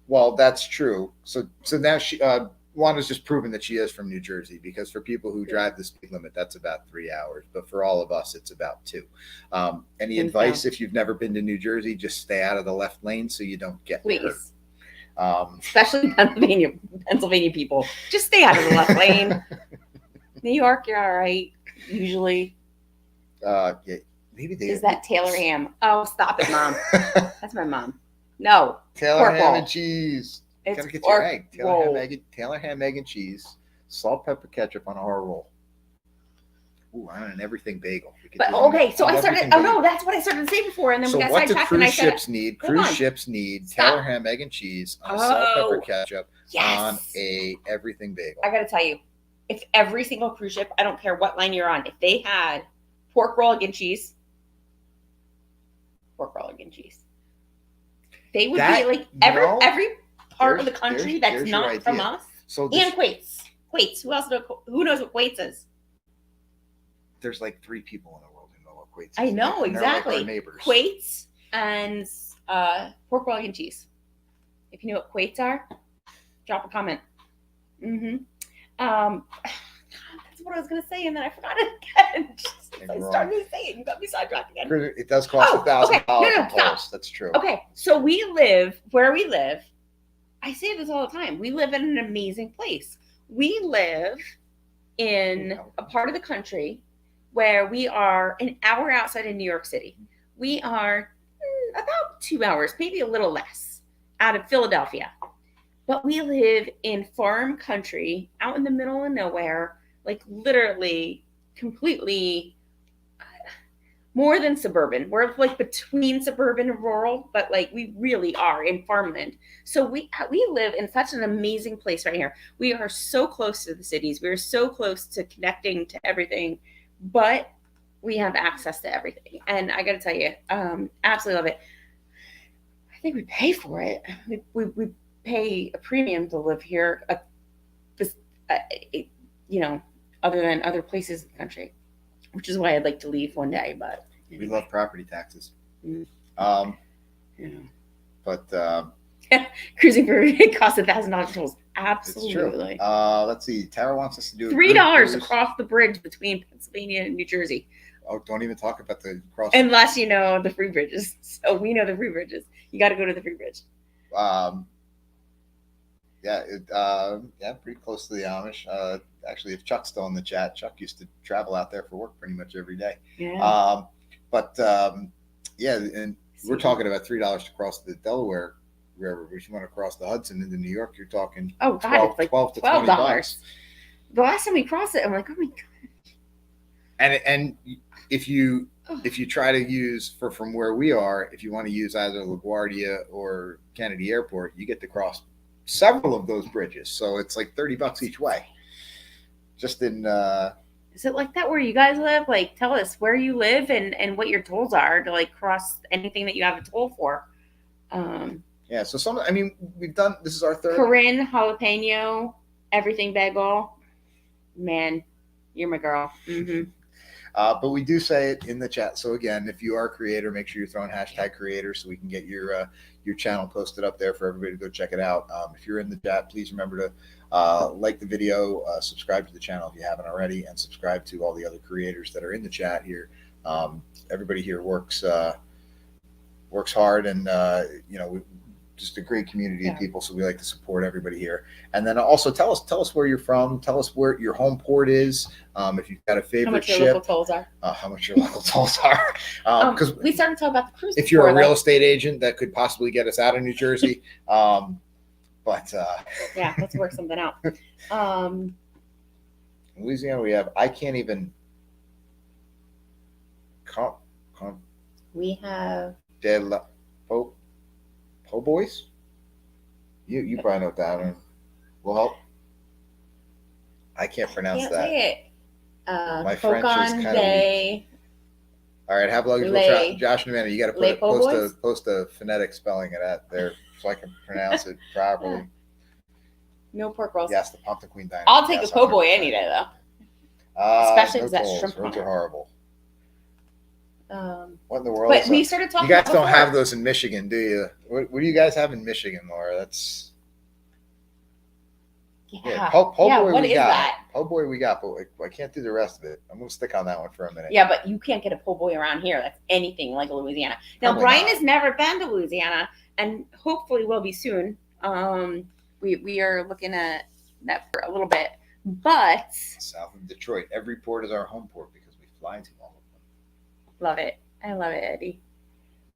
well, that's true. So now Wanda's just proven that she is from New Jersey, because for people who drive the speed limit, that's about 3 hours. But for all of us, it's about 2. Any advice if you've never been to New Jersey? Just stay out of the left lane so you don't get hurt. Especially Pennsylvania people. Just stay out of the left lane. New York, you're all right. Usually. Yeah, maybe they. Is that Taylor ham? Oh, stop it, Mom. That's my mom. No. Taylor ham and cheese. You gotta get your egg. Taylor ham, egg, and cheese. Salt, pepper, ketchup on a hard roll. Ooh, on an everything bagel. But okay, so I started. Oh no, that's what I started to say before, and then we got sidetracked. And I said, cruise ships need? Cruise ships need Taylor ham, egg, and cheese on a salt, pepper, ketchup on a everything bagel. I gotta tell you, if every single cruise ship, I don't care what line you're on, if they had pork roll, egg, and cheese, they would be like every part of the country that's not from us. So and Quates. Who else? Who knows what Quates is? There's like 3 people in the world who know what Quates is. I know, exactly. Like our neighbors. Quates and pork roll, egg, and cheese. If you know what Quates are, drop a comment. That's what I was going to say, and then I forgot it again. I started to say it. You got me sidetracked again. It does cost $1,000. No, that's true. Okay, so where we live, I say this all the time. We live in an amazing place. We live in a part of the country where we are an hour outside of New York City. We are about 2 hours, maybe a little less, out of Philadelphia. But we live in farm country, out in the middle of nowhere, like literally completely more than suburban. We're like between suburban and rural, but like we really are in farmland. So we live in such an amazing place right here. We are so close to the cities. We are so close to connecting to everything, but we have access to everything. And I got to tell you, absolutely love it. I think we pay for it. We pay a premium to live here, other than other places in the country, which is why I'd like to leave one day. But we love property taxes. But cruising for it costs $1,000 tolls. Absolutely. It's true. Let's see. Tara wants us to do $3 across the bridge between Pennsylvania and New Jersey. Oh, don't even talk about the cross. Unless you know the free bridges. So we know the free bridges. You got to go to the free bridge. Pretty close to the Amish. Actually, if Chuck's still in the chat, Chuck used to travel out there for work pretty much every day. Yeah. And we're talking about $3 to cross the Delaware River. If you want to cross the Hudson into New York, you're talking $12 to $20. The last time we crossed it, I'm like, oh my god. And if you try to use from where we are, if you want to use either LaGuardia or Kennedy Airport, you get to cross several of those bridges. So it's like $30 each way. Just in Is it like that where you guys live? Like, tell us where you live and what your tolls are to like cross anything that you have a toll for. So we've done, this is our third. Corinne, jalapeno, everything bagel. Man, you're my girl. Mm-hmm. But we do say it in the chat. So again, if you are a creator, make sure you're throwing #creator so we can get your channel posted up there for everybody to go check it out. If you're in the chat, please remember to like the video, subscribe to the channel if you haven't already, and subscribe to all the other creators that are in the chat here. Everybody here works hard, and we just a great community of people, so we like to support everybody here. And then also tell us where you're from, tell us where your home port is, if you've got a favorite ship, your local tolls are. How much your local tolls are, because we started talking about the cruise. If you're a real estate agent, that could possibly get us out of New Jersey. Let's work something out. In Louisiana, we have I can't even we have De La Po Boys? You probably know what that is. Will help. I can't pronounce that. Say it. My French is kind of weak. All right, have luggage. We'll Josh and Amanda, you got to post a phonetic spelling of that there so I can pronounce it properly. No pork rolls. Yes, the Pumpkin Queen Diner. I'll take a po' boy any day though. Especially because that shrimp. Those are horrible. What in the world? But we started talking. You guys don't have those in Michigan, do you? What do you guys have in Michigan, Laura? That's po' boy. What is that? Po' boy we got, but I can't do the rest of it. I'm gonna stick on that one for a minute. Yeah, but you can't get a po' boy around here. That's anything like Louisiana. Now Brian has never been to Louisiana, and hopefully will be soon. We are looking at that for a little bit, but south of Detroit, every port is our home port because we fly to all of them. Love it. I love it, Eddie.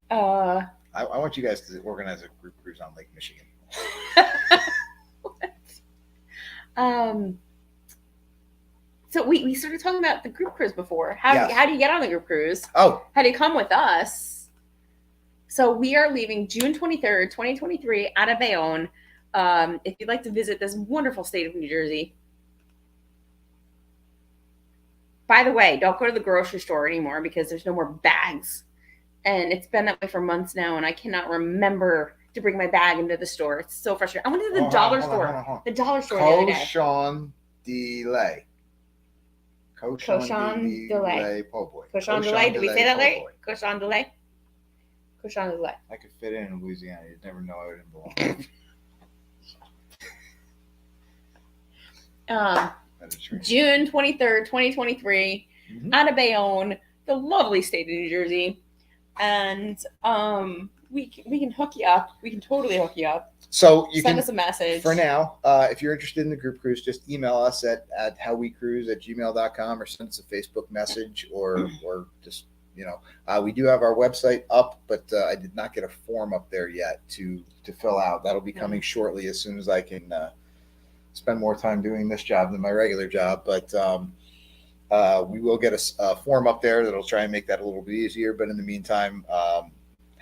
I want you guys to organize a group cruise on Lake Michigan. So we started talking about the group cruise before. How do you get on the group cruise? Oh, how do you come with us? So we are leaving June 23rd, 2023 out of Bayonne. If you'd like to visit this wonderful state of New Jersey. By the way, don't go to the grocery store anymore because there's no more bags. And it's been that way for months now, and I cannot remember to bring my bag into the store. It's so frustrating. I went to the dollar store. The dollar store the other day. Cochon delay po' boy. Cochon delay. Did we say that right? Cochon delay. Cochon delay. I could fit in Louisiana. You'd never know I didn't belong. June 23rd, 2023, out of Bayonne, the lovely state of New Jersey, and we can hook you up. We can totally hook you up. So you send us a message. For now, if you're interested in the group cruise, just email us at howwecruise@gmail.com or send us a Facebook message or just, we do have our website up, but I did not get a form up there yet to fill out. That'll be coming shortly as soon as I can spend more time doing this job than my regular job. But we will get a form up there that'll try and make that a little bit easier. But in the meantime,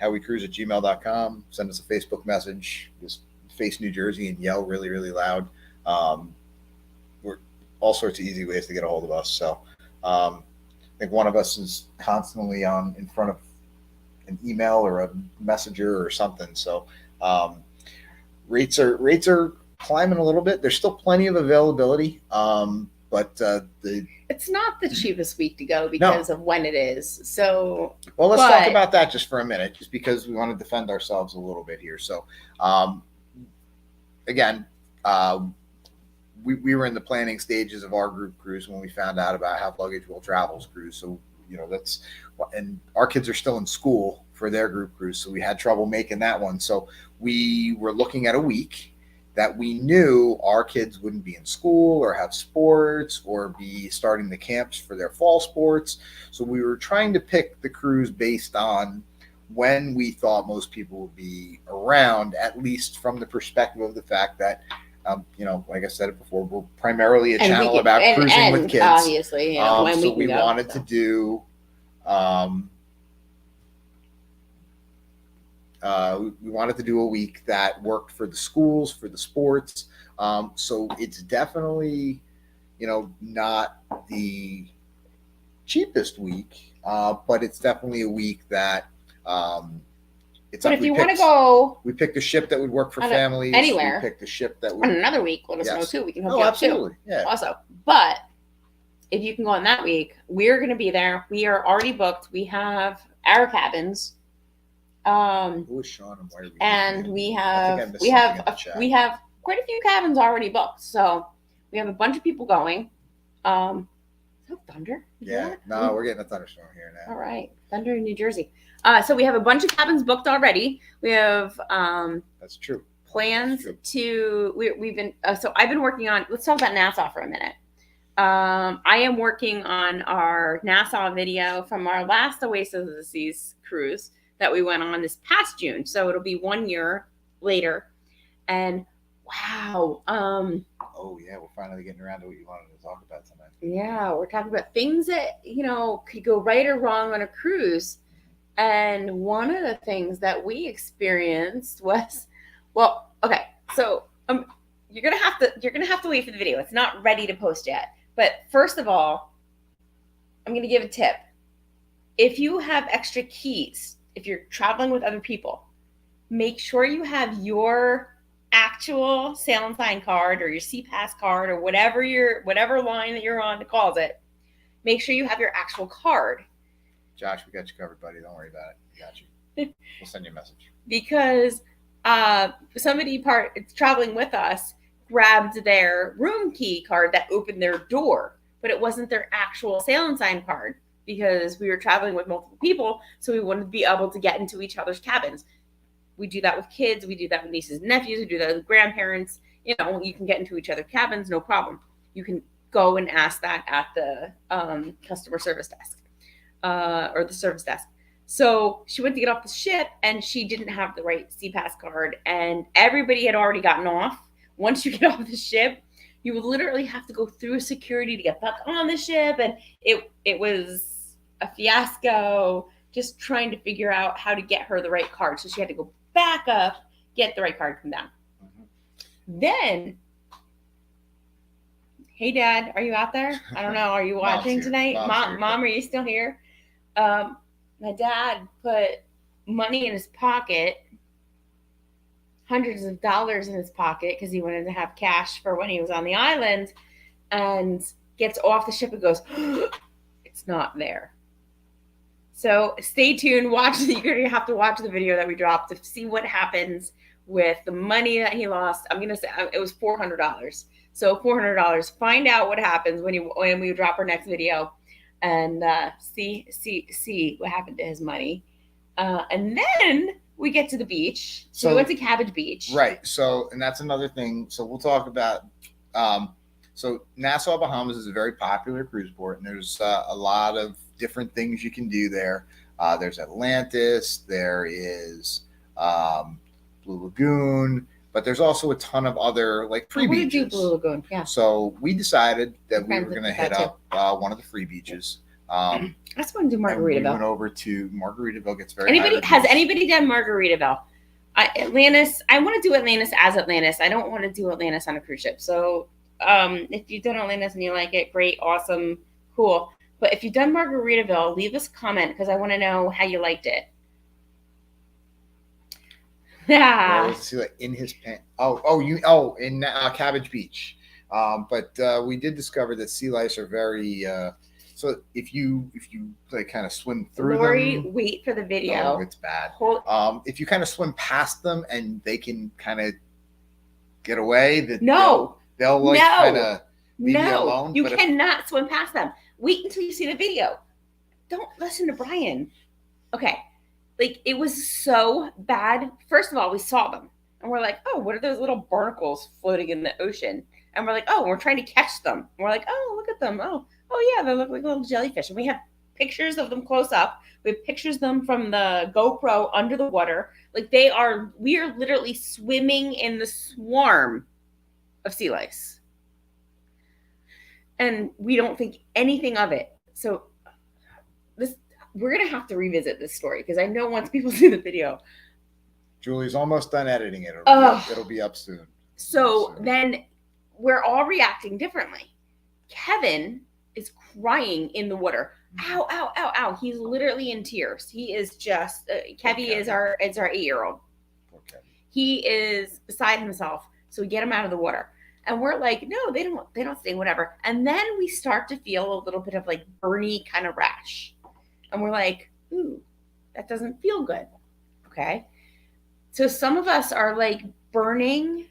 howwecruise@gmail.com. Send us a Facebook message. Just face New Jersey and yell really, really loud. We're all sorts of easy ways to get a hold of us. So I think one of us is constantly in front of an email or a messenger or something. So rates are climbing a little bit. There's still plenty of availability, but it's not the cheapest week to go because of when it is. So, let's talk about that just for a minute, just because we want to defend ourselves a little bit here. So, again, we were in the planning stages of our group cruise when we found out about Have Luggage Will Travel's cruise. So, and our kids are still in school for their group cruise, so we had trouble making that one. So we were looking at a week that we knew our kids wouldn't be in school or have sports or be starting the camps for their fall sports. So we were trying to pick the cruise based on when we thought most people would be around, at least from the perspective of the fact that, like I said it before, we're primarily a channel about cruising with kids. Obviously, when so we wanted to do we wanted to do a week that worked for the schools, for the sports. So it's definitely, not the cheapest week, but it's definitely a week that it's. But if you want to go, we picked a ship that would work for families. Anywhere. We picked a ship that would. On another week, let us know too. We can hook you up absolutely. Too. Yeah. Also, but if you can go on that week, we're going to be there. We are already booked. We have our cabins. Who is Sean and we have quite a few cabins already booked. So we have a bunch of people going. Is that thunder? We're getting a thunderstorm here now. All right, thunder in New Jersey. So we have a bunch of cabins booked already. We have that's true. Plans to we've been so I've been working on. Let's talk about Nassau for a minute. I am working on our Nassau video from our last Oasis of the Seas cruise that we went on this past June. So it'll be 1 year later. And wow. Oh yeah, we're finally getting around to what you wanted to talk about tonight. Yeah, we're talking about things that, could go right or wrong on a cruise. And one of the things that we experienced was, okay. So you're gonna have to wait for the video. It's not ready to post yet. But first of all, I'm gonna give a tip. if you have extra keys, if you're traveling with other people, make sure you have your actual sail and sign card or your CPAS card or whatever line that you're on to calls it. Make sure you have your actual card. Josh, we got you covered, buddy. Don't worry about it. We got you. We'll send you a message. Because somebody traveling with us grabbed their room key card that opened their door, but it wasn't their actual sail and sign card because we were traveling with multiple people, so we wouldn't be able to get into each other's cabins. We do that with kids. We do that with nieces and nephews. We do that with grandparents. You know, you can get into each other's cabins, no problem. You can go and ask that at the customer service desk or the service desk. So she went to get off the ship and she didn't have the right CPAS card, and everybody had already gotten off. Once you get off the ship, you would literally have to go through security to get back on the ship, and it was a fiasco just trying to figure out how to get her the right card. So she had to go back up, get the right card, come down. Mm-hmm. Then, hey, Dad, are you out there? I don't know. Are you watching tonight? Mom, are you still here? My dad put money in his pocket, hundreds of dollars in his pocket because he wanted to have cash for when he was on the island, and gets off the ship and goes, it's not there. So stay tuned. You're going to have to watch the video that we dropped to see what happens with the money that he lost. I'm going to say it was $400. So $400. Find out what happens when we drop our next video. And see what happened to his money. And then we get to the beach. So we went to Cabbage Beach. Right. So, and that's another thing. So we'll talk about, so Nassau, Bahamas is a very popular cruise port, and there's a lot of different things you can do there. There's Atlantis, there is Blue Lagoon, but there's also a ton of other like free beaches. We do Blue Lagoon, yeah. So we decided that we were going to hit up one of the free beaches. I just want to do Margaritaville. We went over to Margaritaville. Gets very Has anybody done Margaritaville? Atlantis. I want to do Atlantis as Atlantis. I don't want to do Atlantis on a cruise ship. So if you've done Atlantis and you like it, great, awesome, cool. But if you've done Margaritaville, leave us a comment because I want to know how you liked it. Yeah. Let's see, like in his pen. In Cabbage Beach. But we did discover that sea lice are very. So if you like kind of swim through them, wait for the video. It's bad. If you kind of swim past them and they can kind of get away, they'll like kind of leave you alone. You cannot swim past them. Wait until you see the video. Don't listen to Brian. Okay. Like, it was so bad. First of all, we saw them. And we're like, oh, what are those little barnacles floating in the ocean? And we're like, oh, we're trying to catch them. And we're like, oh, look at them. Oh, yeah, they look like little jellyfish. And we have pictures of them close up. We have pictures of them from the GoPro under the water. Like, we are literally swimming in the swarm of sea lice. And we don't think anything of it. So we're going to have to revisit this story because I know once people see the video. Julie's almost done editing it. It'll be up soon. So then we're all reacting differently. Kevin is crying in the water. Ow, ow, ow, ow. He's literally in tears. He is just, Kevy is our 8-year-old. He is beside himself. So we get him out of the water. And we're like, no, they don't sting, whatever. And then we start to feel a little bit of like burny kind of rash. And we're like, ooh, that doesn't feel good. Okay. So some of us are like burning,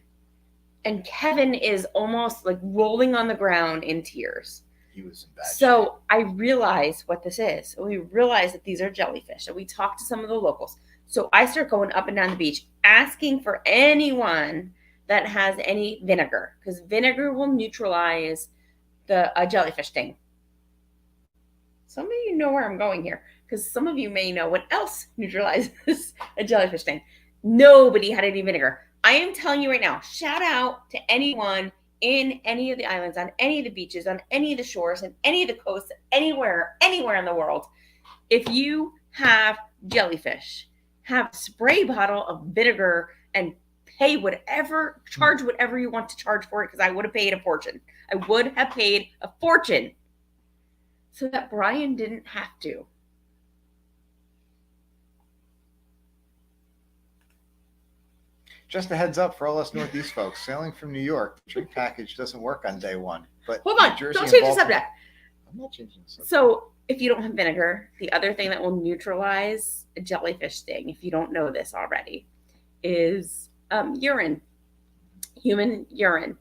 and Kevin is almost like rolling on the ground in tears. He was in bad shape. I realized what this is. We realized that these are jellyfish. And we talked to some of the locals. So I start going up and down the beach, asking for anyone that has any vinegar, because vinegar will neutralize the jellyfish sting. Some of you know where I'm going here, because some of you may know what else neutralizes a jellyfish sting. Nobody had any vinegar. I am telling you right now, shout out to anyone in any of the islands, on any of the beaches, on any of the shores, and any of the coasts, anywhere in the world. If you have jellyfish, have a spray bottle of vinegar and charge whatever you want to charge for it, because I would have paid a fortune. I would have paid a fortune so that Brian didn't have to. Just a heads up for all us Northeast folks. Sailing from New York, the drink package doesn't work on day one. But hold on, don't change the subject. I'm not changing the subject. So if you don't have vinegar, the other thing that will neutralize a jellyfish sting, if you don't know this already, is urine, human urine.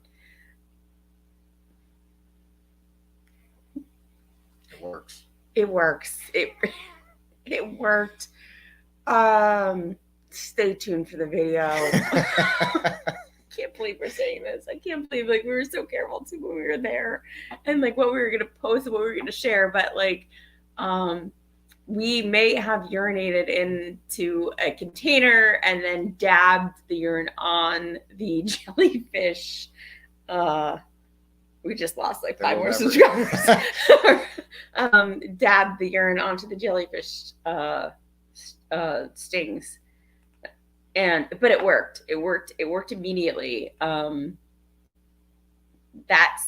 It works. It works. It worked. Stay tuned for the video. I can't believe we're saying this. I can't believe we were so careful too when we were there, and what we were gonna post and what we were gonna share. But we may have urinated into a container and then dabbed the urine on the jellyfish. We just lost 5 more subscribers. Dabbed the urine onto the jellyfish stings. But it worked. It worked immediately. That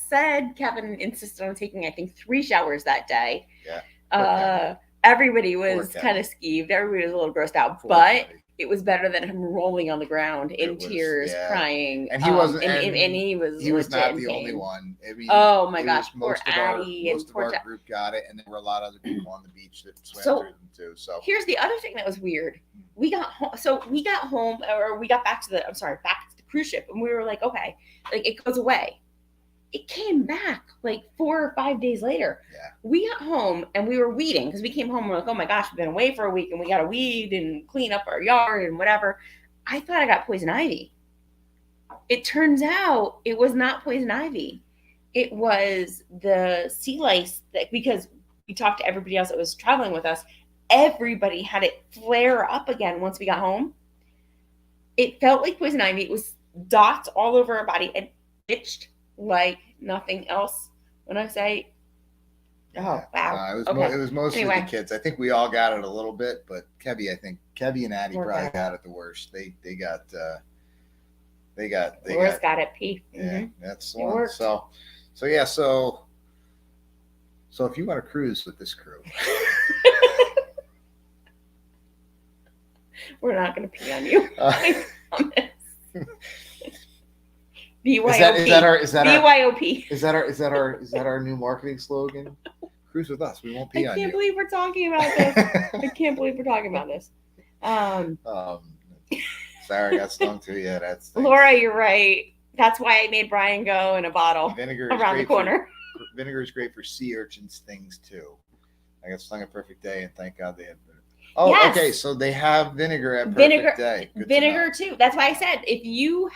said, Kevin insisted on taking, I think, 3 showers that day. Yeah. Everybody was kind of skeeved. Everybody was a little grossed out, but it was better than him rolling on the ground in tears, crying. And he wasn't. And he was not the only one. Oh my gosh, poor Addie. Most of our group got it, and there were a lot of other people on the beach that swam through them too. So here's the other thing that was weird. We got home, or we got back to the cruise ship, and we were like, okay, it goes away. It came back 4 or 5 days later. Yeah. We got home and we were weeding because we came home and we're like, oh my gosh, we've been away for a week and we got to weed and clean up our yard and whatever. I thought I got poison ivy. It turns out it was not poison ivy. It was the sea lice because we talked to everybody else that was traveling with us. Everybody had it flare up again once we got home. It felt like poison ivy. It was dots all over our body and itched like nothing else. When I say, oh wow, it was mostly the kids. I think we all got it a little bit, but Kevy and Addie probably got it the worst. They got Laura's got it. P. Yeah, mm-hmm. That's the one. So yeah, so if you want to cruise with this crew, we're not going to pee on you. I promise. BYOP. Is that BYOP. our new marketing slogan? Cruise with us. We won't pee on you. I can't believe we're talking about this. Sorry, I got stung too. Yeah, that's Laura. You're right. That's why I made Brian go in a bottle vinegar around the corner. Vinegar is great for sea urchins things too. I got stung a perfect day, and thank God they had vinegar. Oh, yes. Okay. So they have vinegar at Perfect Day. Good vinegar too. That's why I said if you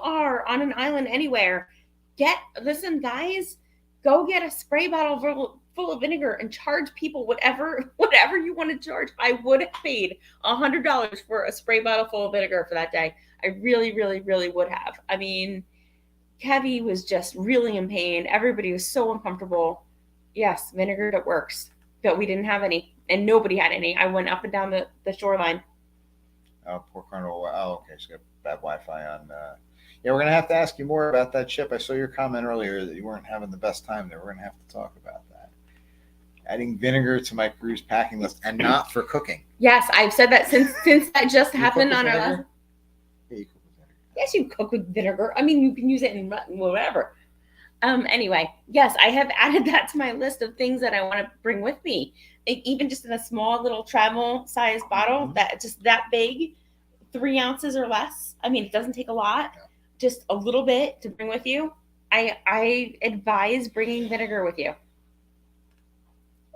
are on an island anywhere, listen, guys, go get a spray bottle full of vinegar and charge people whatever you want to charge. I would have paid $100 for a spray bottle full of vinegar for that day. I really, really, really would have. I mean, Kevy was just really in pain. Everybody was so uncomfortable. Yes, vinegar, that works. But we didn't have any. And nobody had any. I went up and down the shoreline. Oh, poor Carnival. Oh, okay. She's got bad Wi-Fi on. Yeah, we're going to have to ask you more about that ship. I saw your comment earlier that you weren't having the best time there. We're going to have to talk about that. Adding vinegar to my cruise packing list and not for cooking. Yes, I've said that since that just happened on our last. Yeah, you cook with vinegar. Yes, you cook with vinegar. I mean, you can use it in whatever. Anyway, yes, I have added that to my list of things that I want to bring with me. Even just in a small little travel size bottle that just that big, 3 ounces or less. I mean, it doesn't take a lot, just a little bit to bring with you. I advise bringing vinegar with you.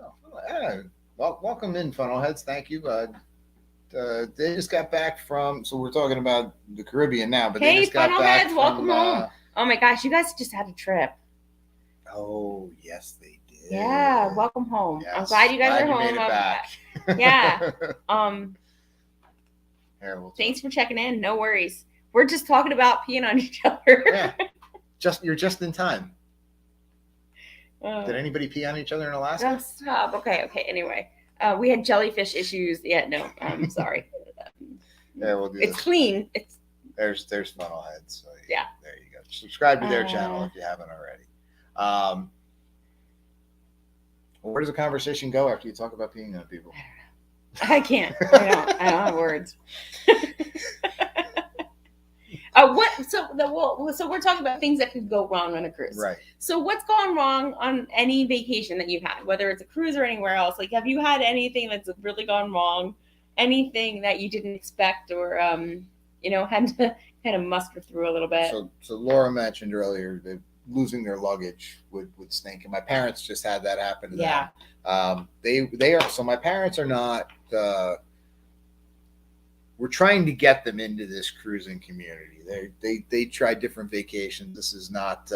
Oh, well, welcome in, Funnelheads. Thank you. They just got back from, so we're talking about the Caribbean now, but they just got back from, welcome home. Oh my gosh, you guys just had a trip. Oh, yes, they did. Yeah, welcome home. Yes. I'm glad you guys are home. Made it back. Yeah. Thanks for checking in. No worries. We're just talking about peeing on each other. Yeah. You're just in time. Did anybody pee on each other in Alaska? No, stop. Okay. Anyway, we had jellyfish issues. Yeah, no, I'm sorry. Yeah, we'll do it's this. Clean. There's Funnelheads. So yeah. There you go. Subscribe to their channel if you haven't already. Where does the conversation go after you talk about peeing on people? I can't. I don't have words. So we're talking about things that could go wrong on a cruise. Right. So what's gone wrong on any vacation that you've had, whether it's a cruise or anywhere else? Like, have you had anything that's really gone wrong? Anything that you didn't expect, or had to kind of muster through a little bit? So Laura mentioned earlier that losing their luggage would stink, and my parents just had that happen to them. They are, so my parents are not. We're trying to get them into this cruising community. They try different vacations. This is not.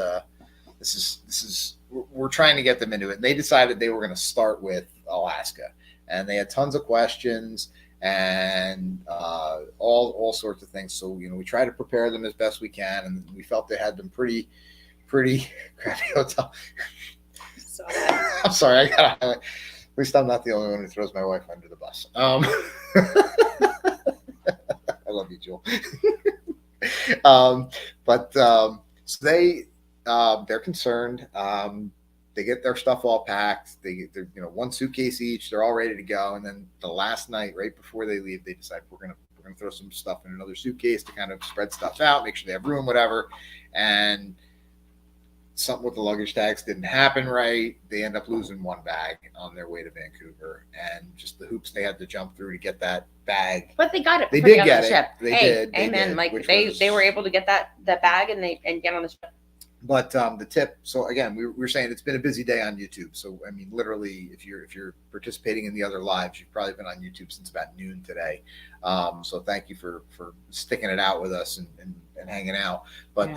We're trying to get them into it. And they decided they were going to start with Alaska, and they had tons of questions and all sorts of things. So we try to prepare them as best we can, and we felt they had them pretty crappy hotel. I'm sorry. At least I'm not the only one who throws my wife under the bus. I love you, Jewel. So they're concerned. They get their stuff all packed. They're one suitcase each. They're all ready to go. And then the last night, right before they leave, they decide we're gonna throw some stuff in another suitcase to kind of spread stuff out, make sure they have room, whatever. And something with the luggage tags didn't happen right. They end up losing one bag on their way to Vancouver, and just the hoops they had to jump through to get that bag. But they got it. They did get it. They did. Amen. They were able to get that bag and get on the ship. But the tip. So again, we were saying it's been a busy day on YouTube. So I mean, literally, if you're participating in the other lives, you've probably been on YouTube since about noon today. So thank you for sticking it out with us and hanging out. But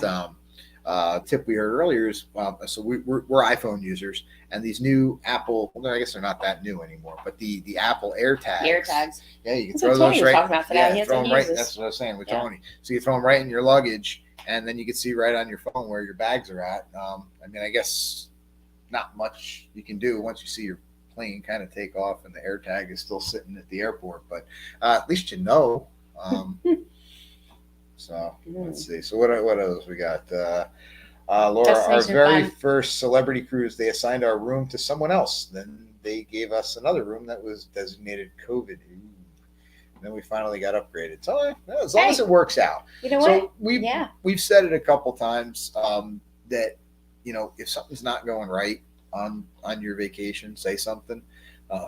tip we heard earlier is so we're iPhone users, and these new Apple, well, I guess they're not that new anymore, but the Apple AirTags. Yeah, you can throw those right. Throw them right. That's what I was saying with Tony. So you throw them right in your luggage, and then you can see right on your phone where your bags are at. I mean, I guess not much you can do once you see your plane kind of take off and the AirTag is still sitting at the airport, but at least you know. So let's see. So what else we got? Laura, our very first celebrity cruise, they assigned our room to someone else. Then they gave us another room that was designated COVID. And then we finally got upgraded. So as long as it works out. You know what? We've said it a couple times that if something's not going right on your vacation, say something. I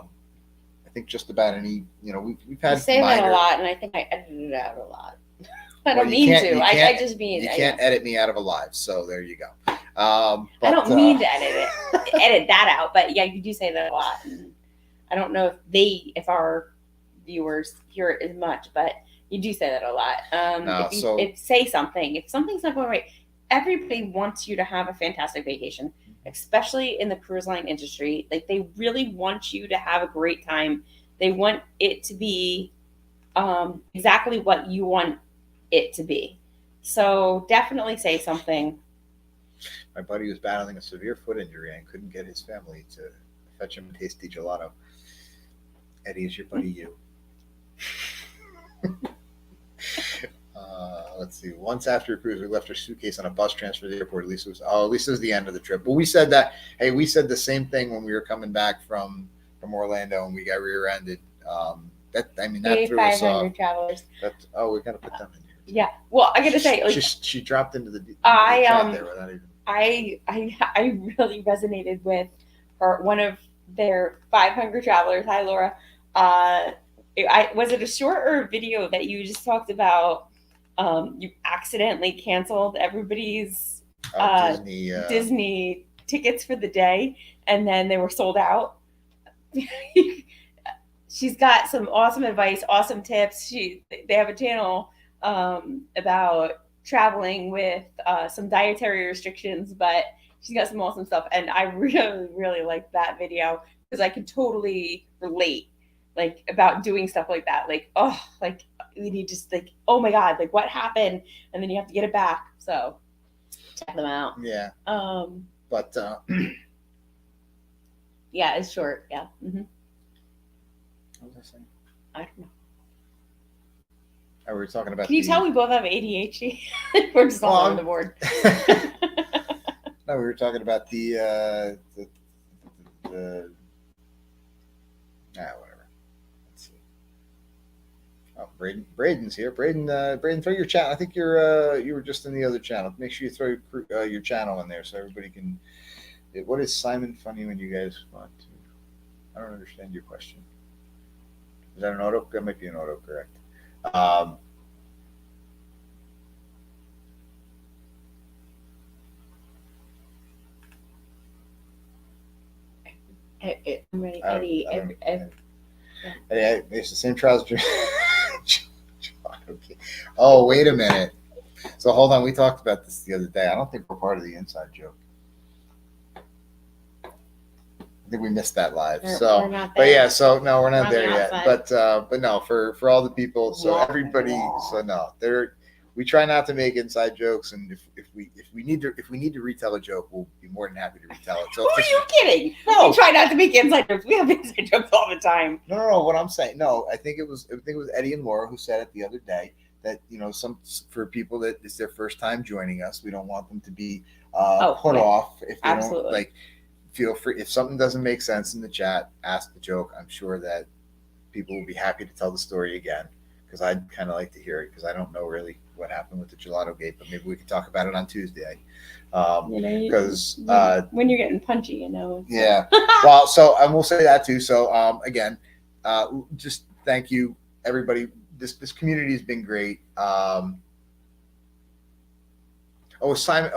think just about any we've had. I say that a lot, and I think I edited it out a lot. I don't mean to. I just mean. You can't edit me out of a live, so there you go. I don't mean to edit that out, but yeah, you do say that a lot. And I don't know if our viewers hear it as much, but you do say that a lot. Say something. If something's not going right, everybody wants you to have a fantastic vacation, especially in the cruise line industry. Like, they really want you to have a great time. They want it to be exactly what you want it to be. So definitely say something. My buddy was battling a severe foot injury and couldn't get his family to fetch him a tasty gelato. Eddie, is your buddy you? Let's see. Once after a cruise, we left our suitcase on a bus transfer to the airport. At least it was the end of the trip. But we said that. Hey, we said the same thing when we were coming back from Orlando and we got rear-ended. That threw us off. Travelers. We got to put them in here. Yeah. Well, I got to say, like, she dropped into the chat there without even. I really resonated with her. One of their 500 travelers. Hi, Laura. Was it a short or a video that you just talked about? You accidentally canceled everybody's Disney tickets for the day, and then they were sold out. She's got some awesome advice, awesome tips. They have a channel about traveling with some dietary restrictions, but she's got some awesome stuff. And I really, really like that video because I could totally relate, like, about doing stuff like that. Like, you just like, oh my God, like, what happened? And then you have to get it back. So check them out. Yeah. But yeah, it's short. Yeah. Mm-hmm. What was I saying? I don't know. We were talking about. Can you tell we both have ADHD? We're just all over the board. No, we were talking about the whatever. Let's see. Oh, Braden's here. Braden, throw your channel. I think you were just in the other channel. Make sure you throw your channel in there so everybody can. What is Simon funny when you guys want to? I don't understand your question. Is that an auto? That might be an autocorrect. I'm ready, Eddie. It's the same trousers. Okay. Oh, wait a minute. So hold on. We talked about this the other day. I don't think we're part of the inside joke. I think we missed that live. We're not there. But yeah, so no, we're not We're there yet. But no, for all the people, so everybody, so no, we try not to make inside jokes, and if we need to retell a joke, we'll be more than happy to retell it. So who are you kidding? No, we try not to make inside jokes. We have inside jokes all the time. No. What I'm saying, no, I think it was Eddie and Laura who said it the other day that for people that it's their first time joining us, we don't want them to be put off if they Absolutely. don't like. Feel free if something doesn't make sense in the chat, ask the joke. I'm sure that people will be happy to tell the story again because I'd kind of like to hear it because I don't know really what happened with the gelato gate, but maybe we can talk about it on Tuesday. Because when you're getting punchy, Yeah. Well, so and we'll say that too. So again, just thank you everybody. This community has been great. Simon.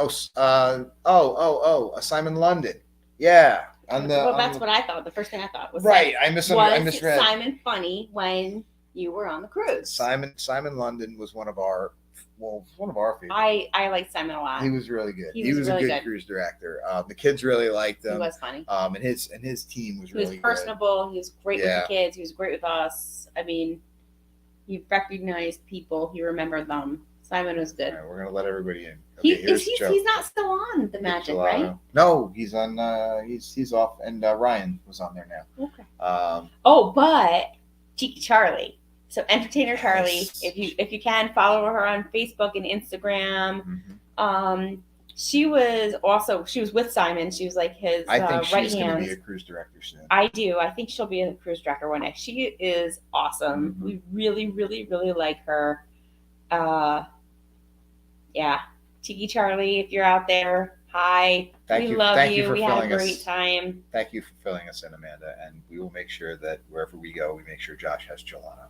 Simon London. Yeah. That's what I thought. The first thing I thought was right. I misread. Simon funny when you were on the cruise? Simon London was one of our favorites. I liked Simon a lot. He was really good. He was really a good cruise director. The kids really liked him. He was funny. And his team was really good. He was personable. He was great with the kids. He was great with us. I mean, he recognized people. He remembered them. Simon was good. All right, we're gonna let everybody in. Okay, he's not still on the Magic, right? No, he's on. He's off, and Ryan was on there now. Okay. But Cheeky Charlie. So Entertainer Charlie, if you can follow her on Facebook and Instagram. Mm-hmm. She was with Simon. She was like his right hand. I think she's going to be a cruise director soon. I do. I think she'll be a cruise director one day. She is awesome. Mm-hmm. We really, really, really like her. Yeah. Tiki Charlie, if you're out there, hi. We love you. We had a great time. Thank you for filling us in, Amanda. And we will make sure that wherever we go, we make sure Josh has gelato.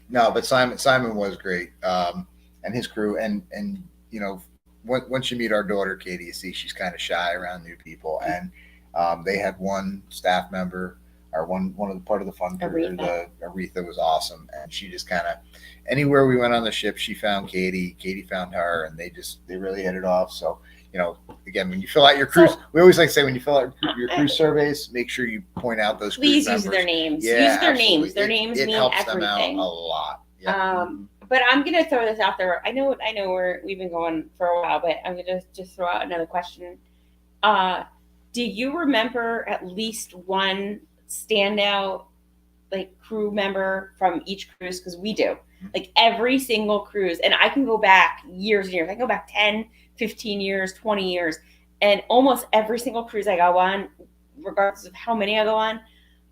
No, but Simon was great. And his crew. And once you meet our daughter, Katie, you see she's kind of shy around new people. And they had one staff member, or one of the part of the fun crew, Aretha was awesome, and she just kind of anywhere we went on the ship, she found Katie found her, and they really hit it off. So again, when you fill out your cruise, we always like to say when you fill out your cruise surveys, make sure you point out those please cruise use their names. Yeah, use their names. Their names it mean helps everything. them out a lot. Yeah. But I'm gonna throw this out there. I know we've been going for a while, but I'm gonna just throw out another question. Do you remember at least one standout crew member from each cruise? Because we do. Every single cruise, and I can go back years and years. I can go back 10, 15 years, 20 years, and almost every single cruise I go on, regardless of how many I go on,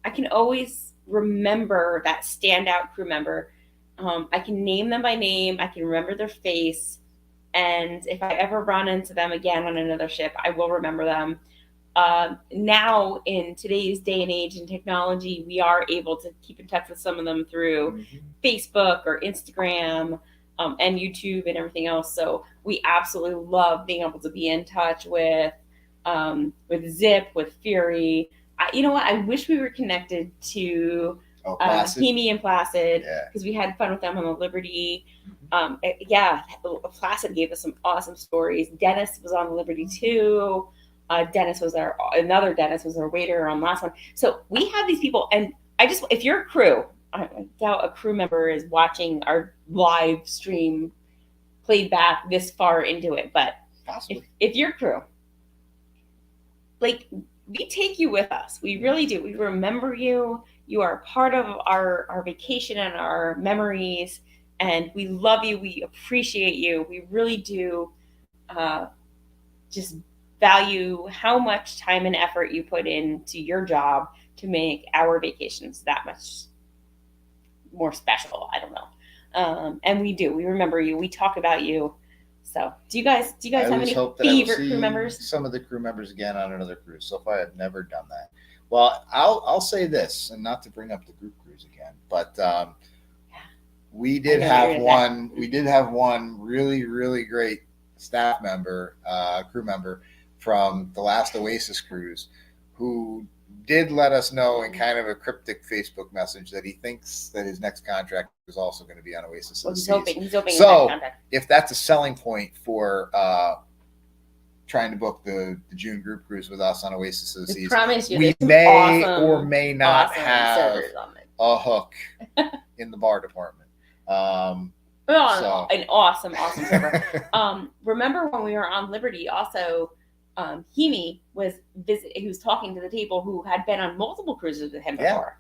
I can always remember that standout crew member. I can name them by name. I can remember their face, and if I ever run into them again on another ship, I will remember them. Now in today's day and age and technology, we are able to keep in touch with some of them through Facebook or Instagram, and YouTube and everything else. So we absolutely love being able to be in touch with Zip, with Fury. You know what? I wish we were connected to Hemi and Placid, because we had fun with them on the Liberty. Placid gave us some awesome stories. Dennis was on the Liberty too. Another Dennis was our waiter on the last one. So we have these people, and if you're a crew, I doubt a crew member is watching our live stream played back this far into it, but if you're a crew, we take you with us. We really do. We remember you. You are part of our vacation and our memories, and we love you. We appreciate you. We really do. Just value how much time and effort you put into your job to make our vacations that much more special. I don't know. And we do. We remember you. We talk about you. So, do you guys have any favorite crew members? Some of the crew members again on another cruise. So far, I've never done that. Well, I'll say this, and not to bring up the group cruise again, but we did have one. We did have one really, really great staff member, crew member from the last Oasis cruise, who did let us know in kind of a cryptic Facebook message that he thinks that his next contract is also going to be on Oasis. Well, he's hoping. So if that's a selling point for trying to book the June group cruise with us on Oasis of the Seas, we may or may not have a hook in the bar department. An awesome server. Remember when we were on Liberty also, Hemi was he was talking to the table who had been on multiple cruises with him before,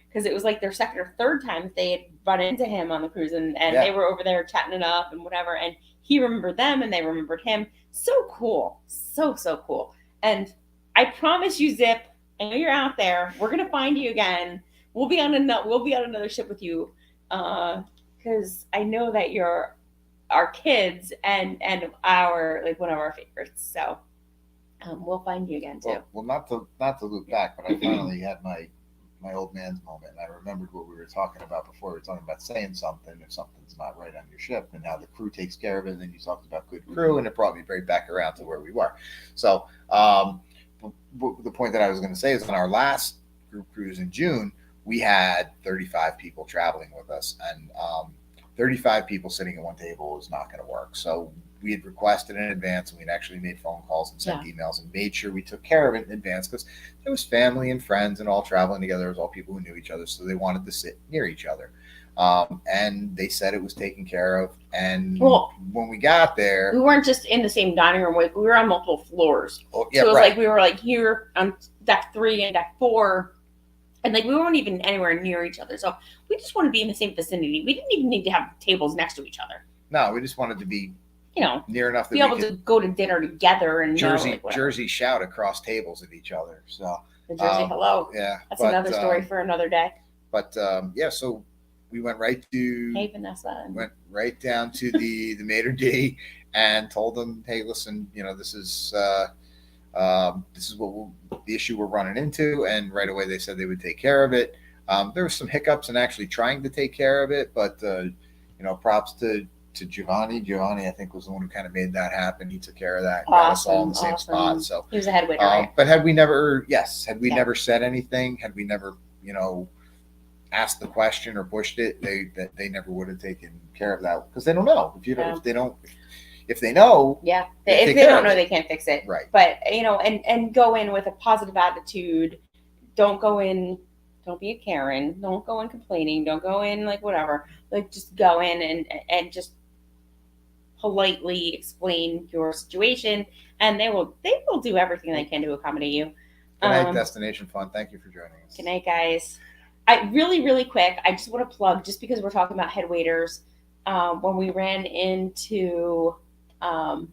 because it was like their second or third time that they had run into him on the cruise, and they were over there chatting it up and whatever, and he remembered them and they remembered him. So cool, so cool. And I promise you, Zip, I know you're out there. We're gonna find you again. We'll be on another ship with you, because I know that you're our kids and our one of our favorites. So. We'll find you again too. Well, not to loop back, but I finally had my old man's moment, and I remembered what we were talking about before. We were talking about saying something if something's not right on your ship, and how the crew takes care of it. And then you talked about good crew, and it brought me right back around to where we were. So the point that I was going to say is on our last group cruise in June, we had 35 people traveling with us, and 35 people sitting at one table is not going to work. So we had requested in advance, and we'd actually made phone calls and sent emails and made sure we took care of it in advance, because there was family and friends and all traveling together. It was all people who knew each other, so they wanted to sit near each other. And they said it was taken care of. And when we got there, we weren't just in the same dining room. We were on multiple floors. Oh, yeah, so it was like we were like here on deck 3 and deck 4. And we weren't even anywhere near each other. So we just wanted to be in the same vicinity. We didn't even need to have tables next to each other. No, we just wanted to be near enough to be able to go to dinner together and Jersey shout across tables at each other. So the Jersey hello. Yeah. That's another story for another day. But so we went right to Vanessa. Went right down to the maitre d' and told them, hey, listen, this is what the issue we're running into, and right away they said they would take care of it. There were some hiccups in actually trying to take care of it, but props to Giovanni. Giovanni, I think, was the one who kind of made that happen. He took care of that, got us all in the same spot. So he was a head waiter, right? But had we never said anything, had we never asked the question or pushed it, they never would have taken care of that, because they don't know. If they know, if they don't know, they can't fix it. Right. But and go in with a positive attitude. Don't go in. Don't be a Karen. Don't go in complaining. Don't go in whatever. Just go in and just politely explain your situation, and they will do everything they can to accommodate you. Good night, Destination Fun. Thank you for joining us. Good night, guys. I really quick, I just want to plug, just because we're talking about head waiters, when we ran into Hans.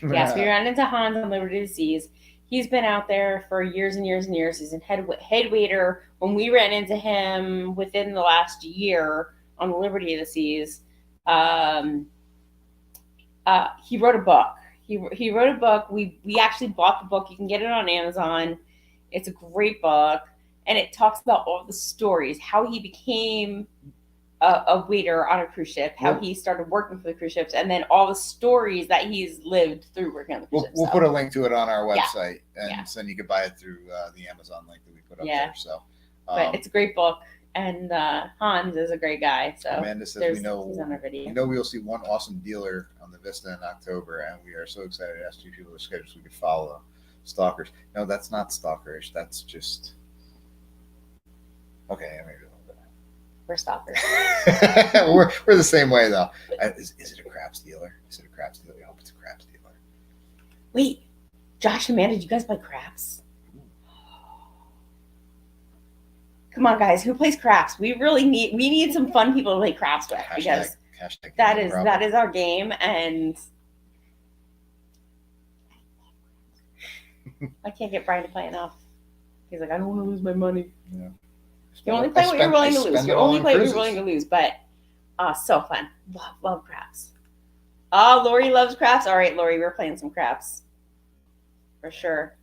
Yes, we ran into Hans on Liberty of the Seas. He's been out there for years and years and years. He's a head waiter. When we ran into him within the last year on Liberty of the Seas, he wrote a book. He wrote a book. We actually bought the book. You can get it on Amazon. It's a great book, and it talks about all the stories, how he became a waiter on a cruise ship, how he started working for the cruise ships, and then all the stories that he's lived through working on the cruise ships. We'll put a link to it on our website, and then you can buy it through the Amazon link that we put up there. So, but it's a great book, and Hans is a great guy. So Amanda says he's on our video. We'll see one awesome dealer on the Vista in October, and we are so excited to ask 2 people to schedule so we could follow stalkers. No, that's not stalkerish. That's just okay. Maybe. We're stalkers. we're the same way, though. Is it a craps dealer? Is it a craps dealer? I hope it's a craps dealer. Wait, Josh and Amanda, did you guys play craps? Come on, guys. Who plays craps? We need some fun people to play craps with. That is our game, and I can't get Brian to play enough. He's like, I don't want to lose my money. Yeah. You only play what you're willing to lose. You only play what you're willing to lose, but so fun. Love craps. Oh, Lori loves craps. All right, Lori, we're playing some craps. For sure.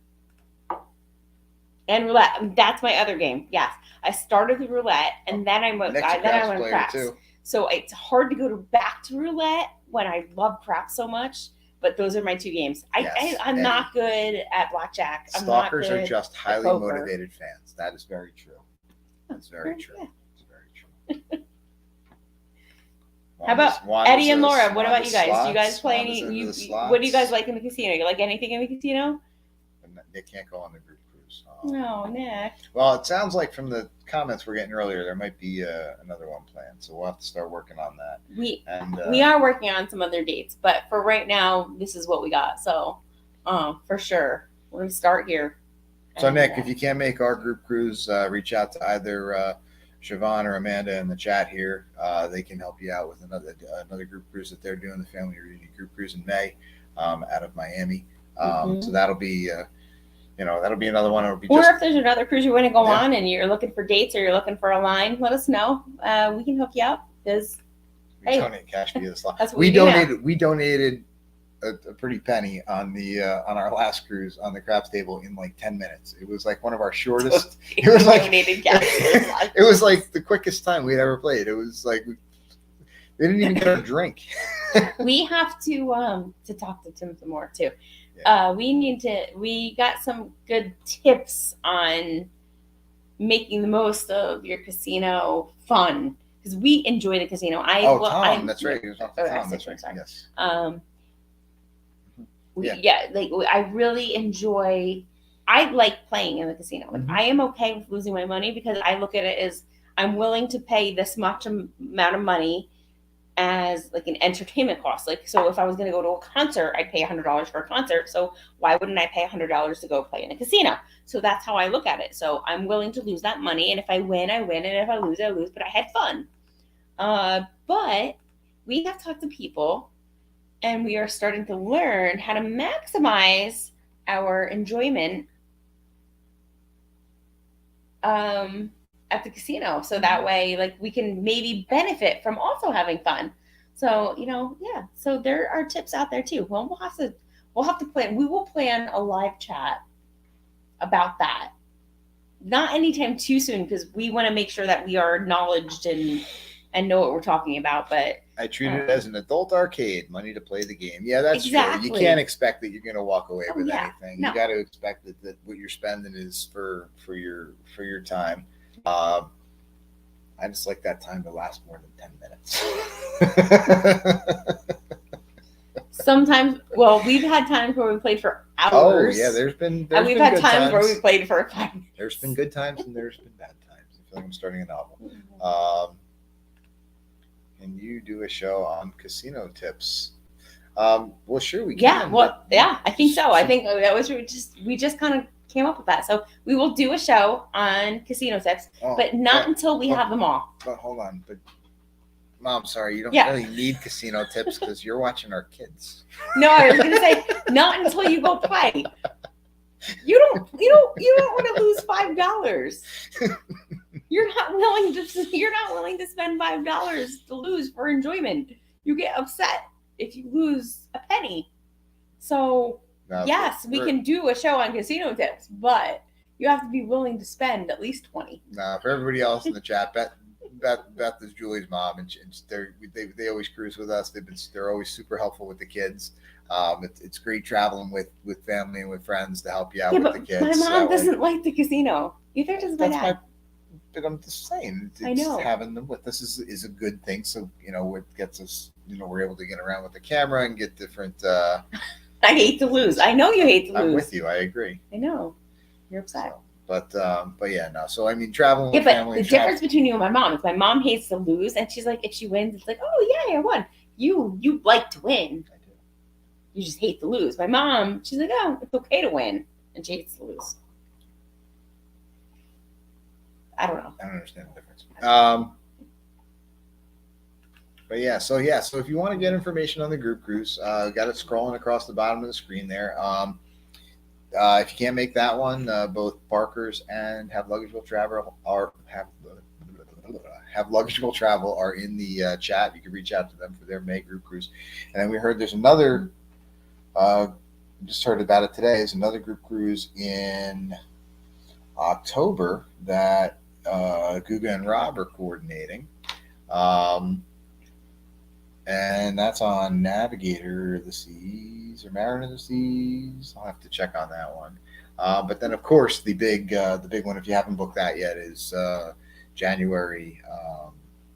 And roulette. That's my other game. Yes. I started the roulette, and then I went craps. Too. So it's hard to go back to roulette when I love craps so much. But those are my two games. I'm not good at blackjack. Stalkers are just highly motivated fans. That is very true. That's very true. Yeah. It's very true. How about Eddie and Laura? What about you guys? Do you guys play any? What do you guys like in the casino? You like anything in the casino? Nick can't go on the group cruise. No, Nick. Well, it sounds like from the comments we're getting earlier, there might be another one planned. So we'll have to start working on that. We are working on some other dates, but for right now, this is what we got. So, for sure, we're gonna start here. So, Nick, if you can't make our group cruise, reach out to either Siobhan or Amanda in the chat here. They can help you out with another group cruise that they're doing, the Family Reunion Group Cruise in May, out of Miami. So that'll be, that'll be another one. If there's another cruise you want to go on and you're looking for dates or you're looking for a line, let us know. We can hook you up because we donate cash via the slot. We donated a pretty penny on our last cruise on the craps table in like 10 minutes. It was like one of our shortest. It was like it was like the quickest time we'd ever played. It was like we didn't even get a drink. We have to talk to Tim some more too. Yeah. We got some good tips on making the most of your casino fun because we enjoy the casino. Tom, that's right. Tom, that's right. Yes. I really enjoy. I like playing in the casino. Mm-hmm. I am okay with losing my money because I look at it as I'm willing to pay this much amount of money as like an entertainment cost. Like, so if I was going to go to a concert, I'd pay $100 for a concert. So why wouldn't I pay $100 to go play in a casino? So that's how I look at it. So I'm willing to lose that money. And if I win, I win. And if I lose, I lose. But I had fun. But we have talked to people and we are starting to learn how to maximize our enjoyment at the casino. So that way, like, we can maybe benefit from also having fun. So, so there are tips out there too. Well, we'll have to plan. We will plan a live chat about that. Not anytime too soon because we want to make sure that we are knowledged and know what we're talking about. But I treat it as an adult arcade, money to play the game. Yeah, that's true. You can't expect that you're going to walk away with anything. No. You got to expect that what you're spending is for your time. I just like that time to last more than 10 minutes. Sometimes, we've had times where we played for hours. Oh yeah, and we've had times where we played for 5 minutes. There's been good times and there's been bad times. I feel like I'm starting a novel. Can you do a show on casino tips? Well, sure we can. Yeah, I think so. I think that was we just kind of came up with that. So we will do a show on casino tips, but not until we have them all. But hold on, Mom, sorry, you don't really need casino tips because you're watching our kids. No, I was gonna say not until you go play. You don't want to lose $5. You're not willing to spend $5 to lose for enjoyment. You get upset if you lose a penny. So yes, we can do a show on casino tips, but you have to be willing to spend at least $20. For everybody else in the chat, Beth is Julie's mom, and they always cruise with us. They're always super helpful with the kids. It's great traveling with family and with friends to help you out with the kids. My mom doesn't like the casino. Either does my dad. But I'm just saying, I know having them with us is a good thing. So it gets us. We're able to get around with the camera and get different. I hate to lose. I know you hate to lose. I'm with you. I agree. I know. You're upset. So, but yeah, no. So I mean, traveling with family. The difference between you and my mom is my mom hates to lose, and she's like, if she wins, it's like, oh yeah, I won. You like to win. I do. You just hate to lose. My mom, she's like, oh, it's okay to win, and she hates to lose. I don't know. I don't understand the difference. But yeah, so if you want to get information on the group cruise, got it scrolling across the bottom of the screen there. If you can't make that one, both Parkers and Have Luggage Will Travel have Luggage Will Travel are in the chat. You can reach out to them for their May group cruise. And then we heard there's another. Just heard about it today. There's another group cruise in October that Guga and Rob are coordinating. And that's on Navigator of the Seas or Mariner of the Seas. I'll have to check on that one. But then, of course, the big one, if you haven't booked that yet, is January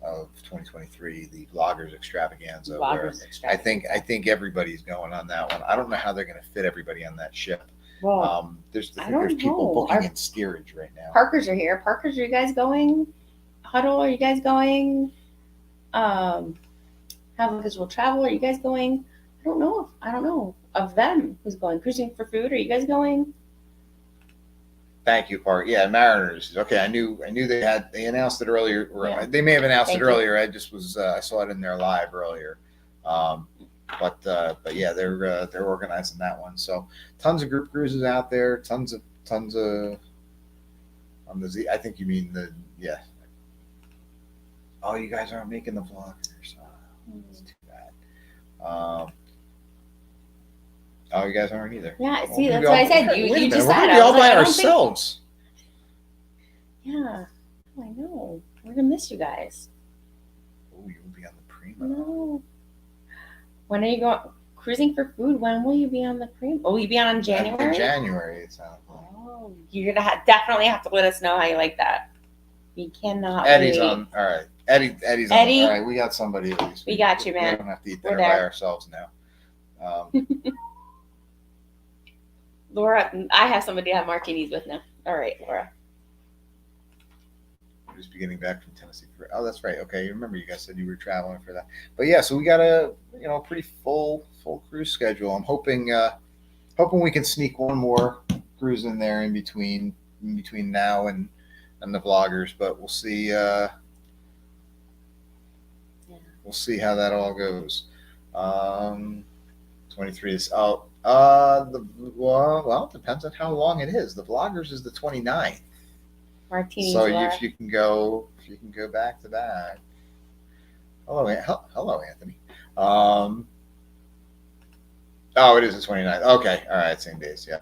of 2023, the Vloggers Extravaganza. I think everybody's going on that one. I don't know how they're going to fit everybody on that ship. Well, there's people booking in steerage right now. Parkers are here. Parkers, are you guys going? Huddle, are you guys going? Have Luggage Will Travel, are you guys going? I don't know of them who's going. Cruising for Food, are you guys going? Thank you, Park. Yeah, Mariners. Okay, I knew they announced it earlier. Yeah. They may have announced it earlier. I just was I saw it in their live earlier. But yeah, they're organizing that one. So tons of group cruises out there. Tons of on the Z. I think you mean Oh, you guys aren't making the vloggers. It's too bad. Oh, you guys aren't either. Yeah, see, that's what I said. You just said we're all by ourselves. Yeah, I know. We're gonna miss you guys. Oh, you will be on the Prima. No. When are you going cruising for food? When will you be on the Prima? Oh, will you be on January? In January, it sounds like. Oh, you're gonna definitely have to let us know how you like that. You cannot. Eddie's on. All right. Eddie's on. All right, we got somebody at least. We got you, man. We don't have to eat dinner by ourselves now. Laura, I have somebody to have martinis with now. All right, Laura. We're just getting back from Tennessee. Oh, that's right. Okay, remember you guys said you were traveling for that. But yeah, so we got a pretty full cruise schedule. I'm hoping we can sneak one more cruise in there in between now and the vloggers, but we'll see. We'll see how that all goes. 23 is out. Well, it depends on how long it is. The vloggers is the 29th. Martinis. So if you can go back to back. Hello, Anthony. Oh, it is the 29th. Okay, all right, same days. Yeah.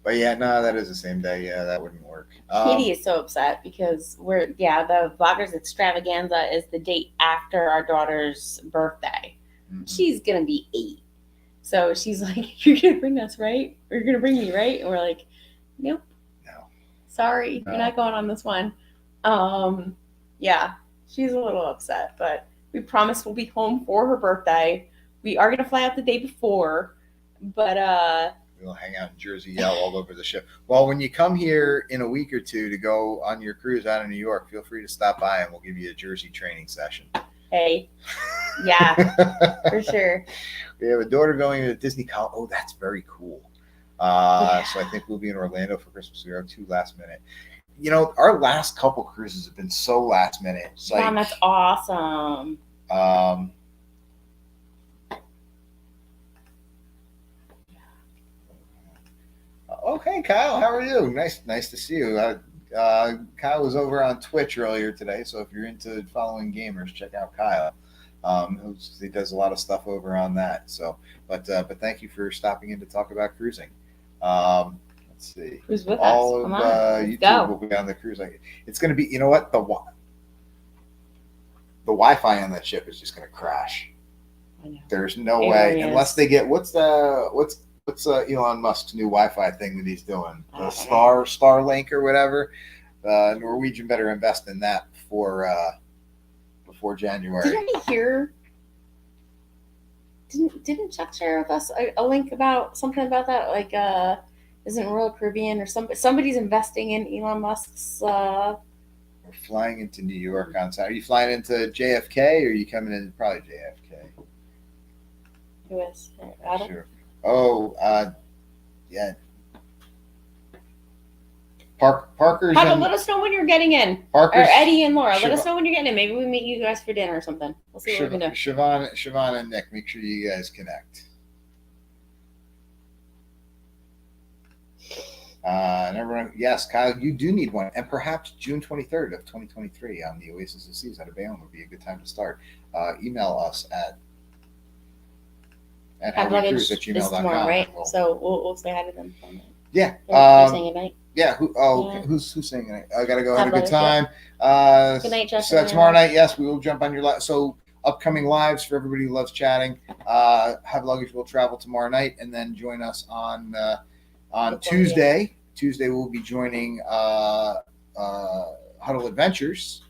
But yeah, no, that is the same day. Yeah, that wouldn't work. Katie is so upset because the Vloggers Extravaganza is the date after our daughter's birthday. Mm-hmm. She's going to be 8. So she's like, you're going to bring us, right? Or you're going to bring me, right? And we're like, nope. No. Sorry, no. You're not going on this one. Yeah, she's a little upset, but we promised we'll be home for her birthday. We are going to fly out the day before, but we'll hang out in Jersey, yell all over the ship. Well, when you come here in a week or two to go on your cruise out of New York, feel free to stop by and we'll give you a Jersey training session. Hey, yeah, for sure. We have a daughter going to Disney College. Oh, that's very cool. So I think we'll be in Orlando for Christmas. We are 2 last minute. Our last couple cruises have been so last minute. It's Mom, that's awesome. Okay, Kyle, how are you? Nice to see you. Kyle was over on Twitch earlier today, so if you're into following gamers, check out Kyle. He does a lot of stuff over on that. So, but thank you for stopping in to talk about cruising. Let's see. Who's with all us? of YouTube will be on the cruise. It's going to be. You know what? The Wi-Fi on that ship is just going to crash. I know. There's no way unless they get what's Elon Musk's new Wi-Fi thing that he's doing? The Starlink or whatever. Norwegian better invest in that before January. Didn't we hear? Didn't Chuck share with us a link about something about that? Like, isn't Royal Caribbean or somebody's investing in Elon Musk's? We're flying into New York on Saturday. Are you flying into JFK or are you coming in? Probably JFK. Who is? Adam? Sure. Oh, yeah. Parker's. Papa, let us know when you're getting in. Parker's, or Eddie and Laura, let us know when you're getting in. Maybe we meet you guys for dinner or something. We'll see what we can do. Siobhan and Nick, make sure you guys connect. And everyone, yes, Kyle, you do need one, and perhaps June 23rd of 2023 on the Oasis of Seas out of Bayonne would be a good time to start. Email us at howdycruise@gmail.com. Right? So we'll say hi to them. Yeah. They're saying goodnight. Yeah. Who's saying it? I gotta go have a good time. Good night, Justin. So tomorrow night, yes, we will jump on your live. So upcoming lives for everybody who loves chatting. Have Luggage will travel tomorrow night, and then join us on Tuesday. Tuesday we'll be joining Huddle Adventures.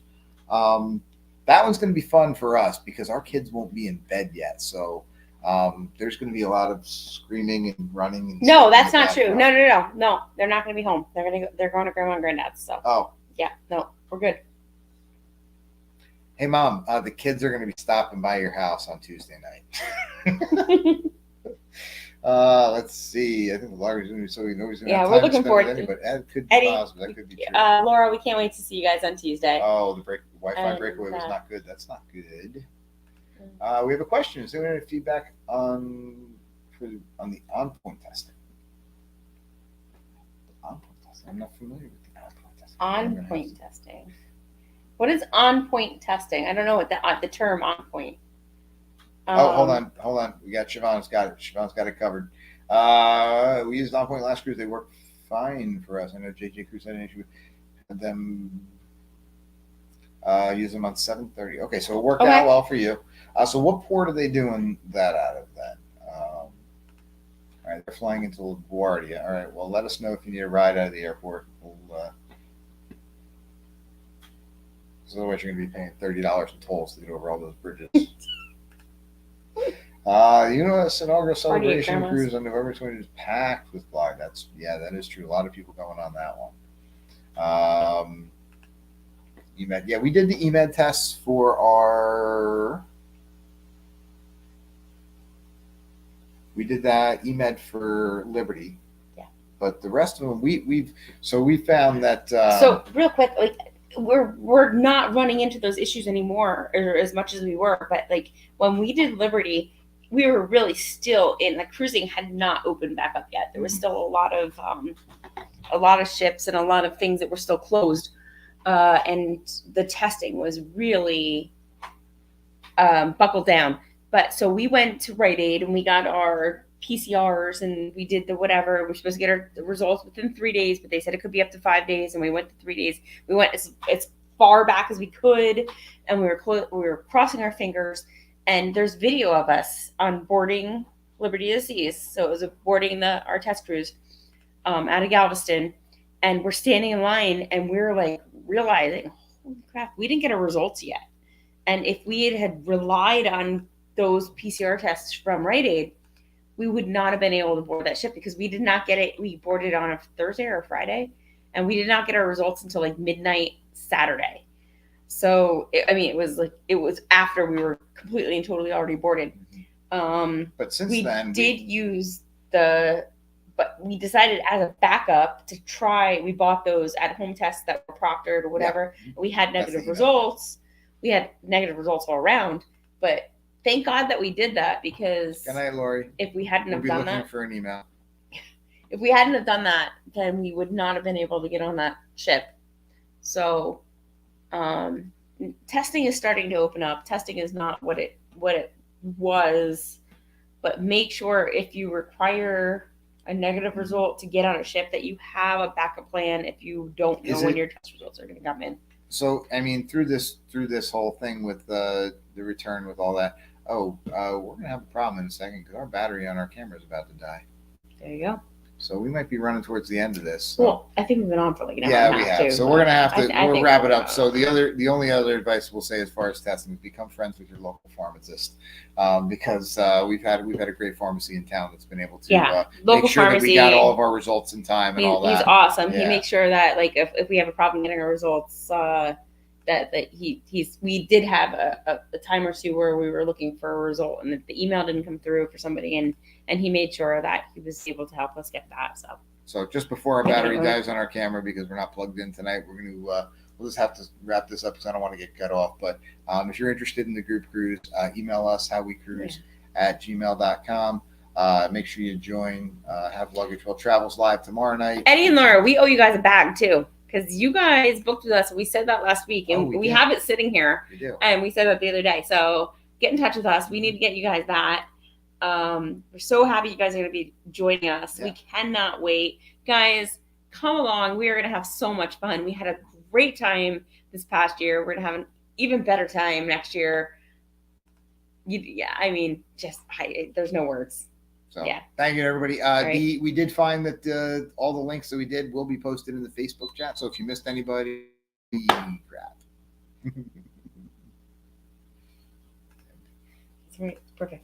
That one's going to be fun for us because our kids won't be in bed yet. So there's going to be a lot of screaming and running. And no, that's not true. No. They're not going to be home. They're going to Grandma and Granddad's. So we're good. Hey, Mom, the kids are going to be stopping by your house on Tuesday night. Let's see. I think the largest going to be so we know he's going to have time we're looking forward to it, but that could be possible. That could be true. Laura, we can't wait to see you guys on Tuesday. Oh, the Wi-Fi breakaway was not good. That's not good. We have a question. Is there any feedback on the on-point testing? On-point testing. I'm not familiar with the on-point testing. On-point testing. What is on-point testing? I don't know what the term on-point. Hold on. We got Siobhan's got it. Siobhan's got it covered. We used on-point last cruise. They worked fine for us. I know JJ Cruise had an issue with them. Use them on 7:30. Okay, so it worked out well for you. So what port are they doing that out of then? All right, they're flying into LaGuardia. All right, well, let us know if you need a ride out of the airport. Otherwise, you're going to be paying $30 in tolls to get over all those bridges. This inaugural celebration cruise on November 20th is packed with blog. That is true. A lot of people going on that one. EMED. Yeah, we did the EMED tests for our. We did that EMED for Liberty. Yeah. But the rest of them, we found that. So real quick, we're not running into those issues anymore, or as much as we were. But when we did Liberty, we were really still in the cruising had not opened back up yet. There was still a lot of ships and a lot of things that were still closed. And the testing was really buckled down. But so we went to Rite Aid and we got our PCRs and we did the whatever. We're supposed to get our results within 3 days, but they said it could be up to 5 days. And we went to 3 days. We went as far back as we could, and we were crossing our fingers. And there's video of us on boarding Liberty of the Seas. So it was boarding our test cruise out of Galveston. And we're standing in line and we're realizing, holy crap, we didn't get our results yet. And if we had relied on those PCR tests from Rite Aid, we would not have been able to board that ship because we did not get it. We boarded on a Thursday or a Friday, and we did not get our results until midnight Saturday. So, it was after we were completely and totally already boarded. But since then, but we decided as a backup to try. We bought those at-home tests that were proctored or whatever. Yeah. We had negative results. We had negative results all around, but thank God that we did that because. Good night, Lori. If we hadn't have done that, looking for an email. If we hadn't have done that, then we would not have been able to get on that ship. So, testing is starting to open up. Testing is not what it was, but make sure if you require a negative result to get on a ship that you have a backup plan if you don't know when your test results are going to come in. So, through this whole thing with the return with all that, we're going to have a problem in a second because our battery on our camera is about to die. There you go. So we might be running towards the end of this. So. Well, I think we've been on for an hour. Yeah, we have. So we're going to have to we'll wrap it up. So the only other advice we'll say as far as testing is become friends with your local pharmacist because we've had a great pharmacy in town that's been able to make sure that we got all of our results in time and all that. He's awesome. Yeah. He makes sure that if we have a problem getting our results, we did have a time or two where we were looking for a result and the email didn't come through for somebody and and he made sure that he was able to help us get that. So just before our battery dies on our camera, because we're not plugged in tonight, we're going to we'll just have to wrap this up because I don't want to get cut off. But if you're interested in the group cruise, email us howwecruise@gmail.com. Make sure you join Have Luggage Well Travels live tomorrow night. Eddie and Laura, we owe you guys a bag too, because you guys booked with us. We said that last week, and we have it sitting here. We do. And we said that the other day. So get in touch with us. We need to get you guys that. We're so happy you guys are going to be joining us. Yeah. We cannot wait. Guys, come along. We are going to have so much fun. We had a great time this past year. We're going to have an even better time next year. There's no words. So thank you, everybody. We did find that all the links that we did will be posted in the Facebook chat. So if you missed anybody, crap. That's right. Perfect.